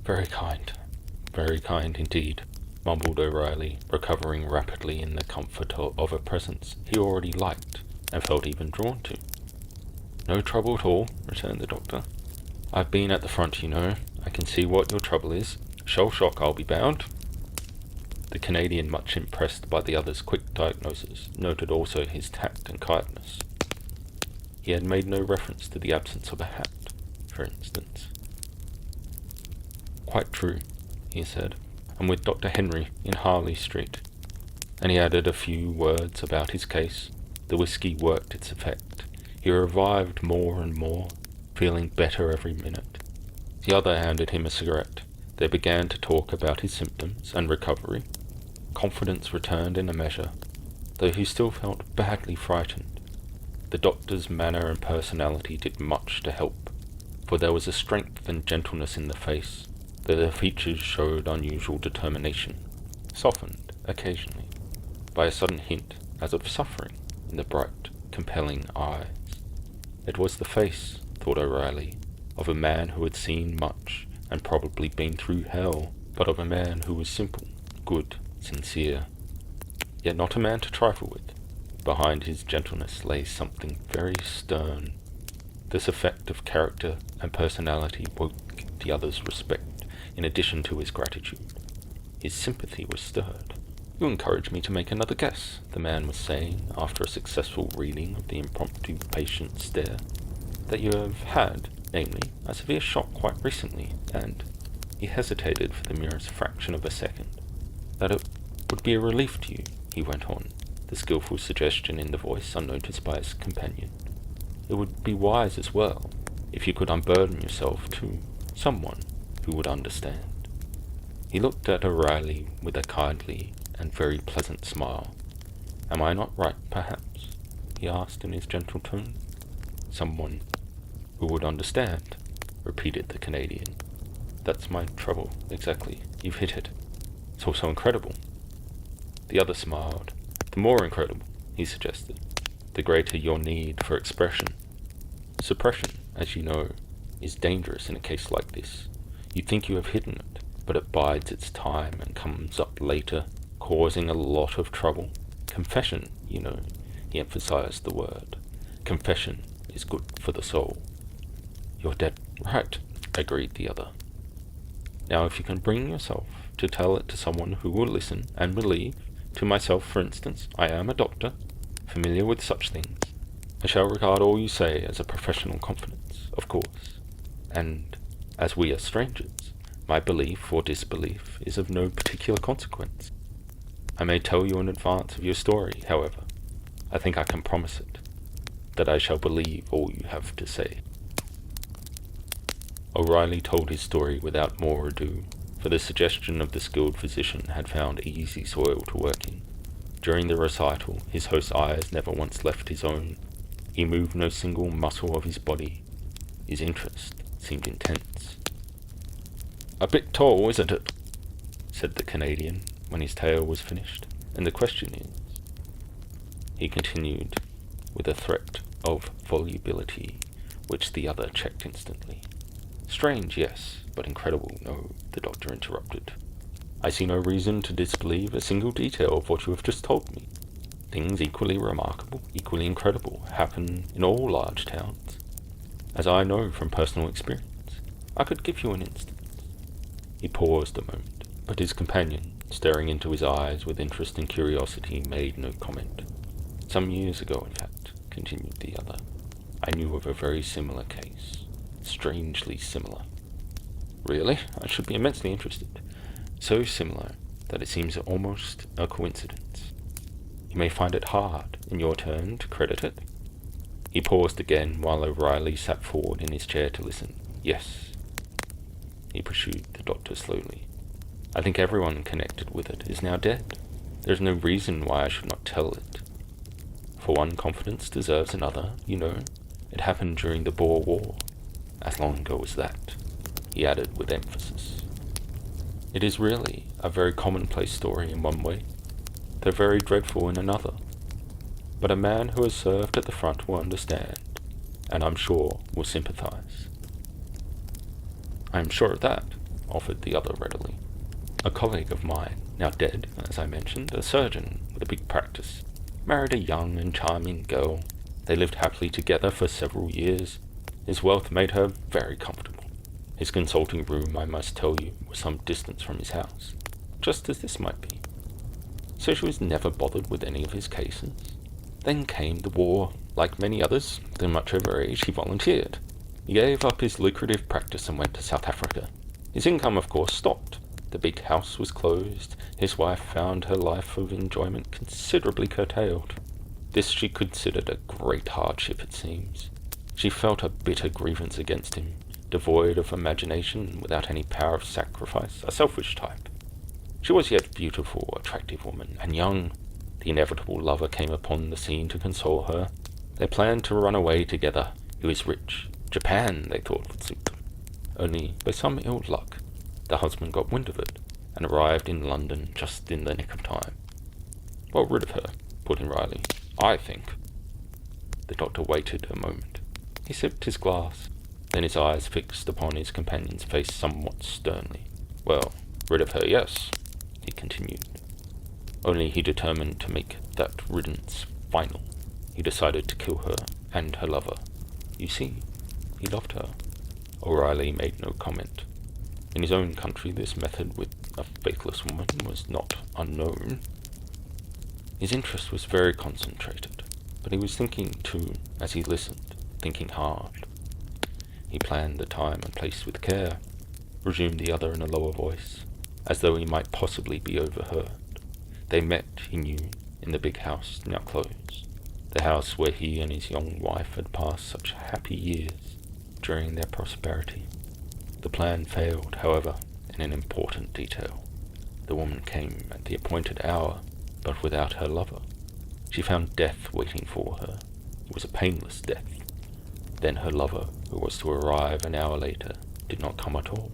Very kind indeed," mumbled O'Reilly, recovering rapidly in the comfort of a presence he already liked and felt even drawn to. "No trouble at all," returned the doctor. "I've been at the front, you know. I can see what your trouble is. Shell shock, I'll be bound." The Canadian, much impressed by the other's quick diagnosis, noted also his tact and kindness. He had made no reference to the absence of a hat, for instance. "Quite true," he said. "I'm with Dr. Henry in Harley Street." And he added a few words about his case. The whiskey worked its effect. He revived more and more, feeling better every minute. The other handed him a cigarette. They began to talk about his symptoms and recovery. Confidence returned in a measure, though he still felt badly frightened. The doctor's manner and personality did much to help, for there was a strength and gentleness in the face, though the features showed unusual determination, softened occasionally by a sudden hint as of suffering in the bright, compelling eyes. It was the face, thought O'Reilly, of a man who had seen much and probably been through hell, but of a man who was simple, good, sincere, yet not a man to trifle with. Behind his gentleness lay something very stern. This effect of character and personality woke the other's respect, in addition to his gratitude. His sympathy was stirred. "You encourage me to make another guess," the man was saying, after a successful reading of the impromptu patient stare, "that you have had, namely, a severe shock quite recently, and—" he hesitated for the merest fraction of a second. "That it would be a relief to you," he went on, the skilful suggestion in the voice unnoticed by his companion. "It would be wise as well, if you could unburden yourself to someone who would understand." He looked at O'Reilly with a kindly and very pleasant smile. "Am I not right, perhaps?" he asked in his gentle tone. "Someone who would understand," repeated the Canadian. "That's my trouble, exactly. You've hit it. It's all so incredible." The other smiled. "The more incredible," he suggested, "the greater your need for expression. Suppression, as you know, is dangerous in a case like this. You think you have hidden it, but it bides its time and comes up later, causing a lot of trouble. Confession, you know," he emphasized the word. "Confession is good for the soul." "You're dead right," agreed the other. "Now if you can bring yourself to tell it to someone who will listen and believe, to myself, for instance, I am a doctor, familiar with such things. I shall regard all you say as a professional confidence, of course, and, as we are strangers, my belief or disbelief is of no particular consequence. I may tell you in advance of your story, however. I think I can promise it, that I shall believe all you have to say." O'Reilly told his story without more ado, for the suggestion of the skilled physician had found easy soil to work in. During the recital, his host's eyes never once left his own. He moved no single muscle of his body. His interest seemed intense. "A bit tall, isn't it?" said the Canadian, when his tale was finished. "And the question is—" He continued, with a threat of volubility, which the other checked instantly. "Strange, yes, but incredible, no," the doctor interrupted. "I see no reason to disbelieve a single detail of what you have just told me. Things equally remarkable, equally incredible, happen in all large towns, as I know from personal experience. I could give you an instance." He paused a moment, but his companion, staring into his eyes with interest and curiosity, made no comment. "Some years ago, in fact," continued the other, "I knew of a very similar case. Strangely similar." "Really? I should be immensely interested." "So similar that it seems almost a coincidence. You may find it hard, in your turn, to credit it." He paused again while O'Reilly sat forward in his chair to listen. "Yes," he pursued the doctor slowly. "I think everyone connected with it is now dead. There is no reason why I should not tell it. For one confidence deserves another, you know. It happened during the Boer War. As long ago as that," he added with emphasis. "It is really a very commonplace story in one way, though very dreadful in another. But a man who has served at the front will understand, and I'm sure will sympathize." "I am sure of that," offered the other readily. "A colleague of mine, now dead, as I mentioned, a surgeon with a big practice, married a young and charming girl. They lived happily together for several years. His wealth made her very comfortable. His consulting room, I must tell you, was some distance from his house, just as this might be. So she was never bothered with any of his cases. Then came the war. Like many others, though much over age, he volunteered. He gave up his lucrative practice and went to South Africa. His income, of course, stopped. The big house was closed. His wife found her life of enjoyment considerably curtailed. This she considered a great hardship, it seems. She felt a bitter grievance against him, devoid of imagination, without any power of sacrifice, a selfish type. She was yet a beautiful, attractive woman, and young. The inevitable lover came upon the scene to console her. They planned to run away together. He was rich. Japan, they thought, would suit them. Only, by some ill luck, the husband got wind of it, and arrived in London just in the nick of time. "Well rid of her," put in Riley. "I think." The doctor waited a moment. He sipped his glass, then his eyes fixed upon his companion's face somewhat sternly. "Well, rid of her, yes," he continued. Only he determined to make that riddance final. He decided to kill her and her lover. You see, he loved her. O'Reilly made no comment. In his own country, this method with a faithless woman was not unknown. His interest was very concentrated, but he was thinking too, as he listened, thinking hard. He planned the time and place with care, resumed the other in a lower voice, as though he might possibly be overheard. They met, he knew, in the big house now closed, the house where he and his young wife had passed such happy years during their prosperity. The plan failed, however, in an important detail. The woman came at the appointed hour, but without her lover. She found death waiting for her. It was a painless death. Then her lover, who was to arrive an hour later, did not come at all.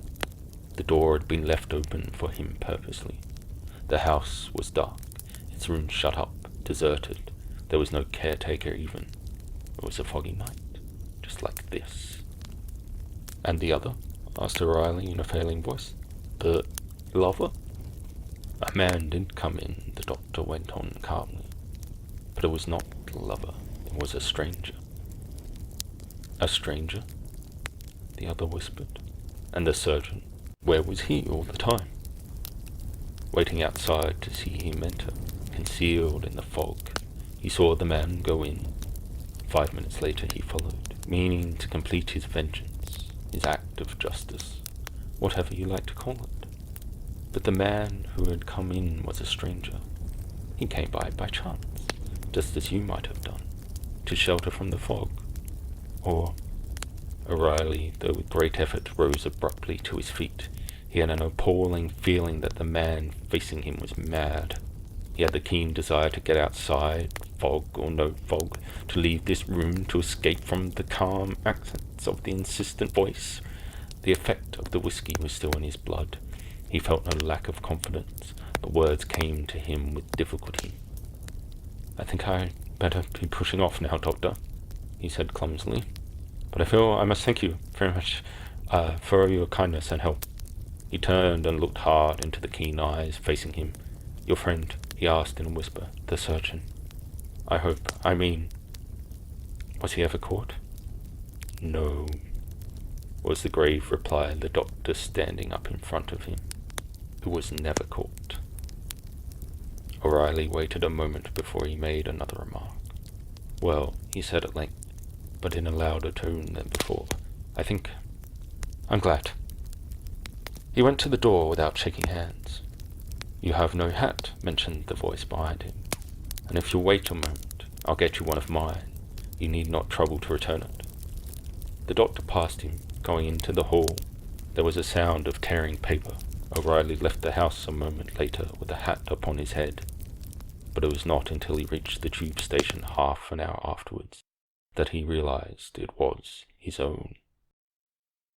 The door had been left open for him purposely. The house was dark, its rooms shut up, deserted. There was no caretaker even. It was a foggy night, just like this. "And the other?" asked O'Reilly in a failing voice. "The lover?" "A man did come in," the doctor went on calmly. "But it was not the lover. It was a stranger." "A stranger?" the other whispered. "And the surgeon? Where was he all the time?" Waiting outside to see him enter, concealed in the fog, he saw the man go in. 5 minutes later he followed, meaning to complete his vengeance, his act of justice, whatever you like to call it. But the man who had come in was a stranger. He came by chance, just as you might have done, to shelter from the fog. Or... O'Reilly, though with great effort, rose abruptly to his feet. He had an appalling feeling that the man facing him was mad. He had the keen desire to get outside, fog or no fog, to leave this room, to escape from the calm accents of the insistent voice. The effect of the whiskey was still in his blood. He felt no lack of confidence, but words came to him with difficulty. "I think I'd better be pushing off now, Doctor," he said clumsily. "But I feel I must thank you very much for your kindness and help." He turned and looked hard into the keen eyes facing him. "Your friend," he asked in a whisper, "the surgeon. Was he ever caught?" "No," was the grave reply, the doctor standing up in front of him. "He was never caught." O'Reilly waited a moment before he made another remark. "Well," he said at length, but in a louder tone than before, I'm glad." He went to the door without shaking hands. "You have no hat," mentioned the voice behind him, "and if you'll wait a moment, I'll get you one of mine. You need not trouble to return it." The doctor passed him, going into the hall. There was a sound of tearing paper. O'Reilly left the house a moment later with a hat upon his head, but it was not until he reached the tube station half an hour afterwards that he realized it was his own.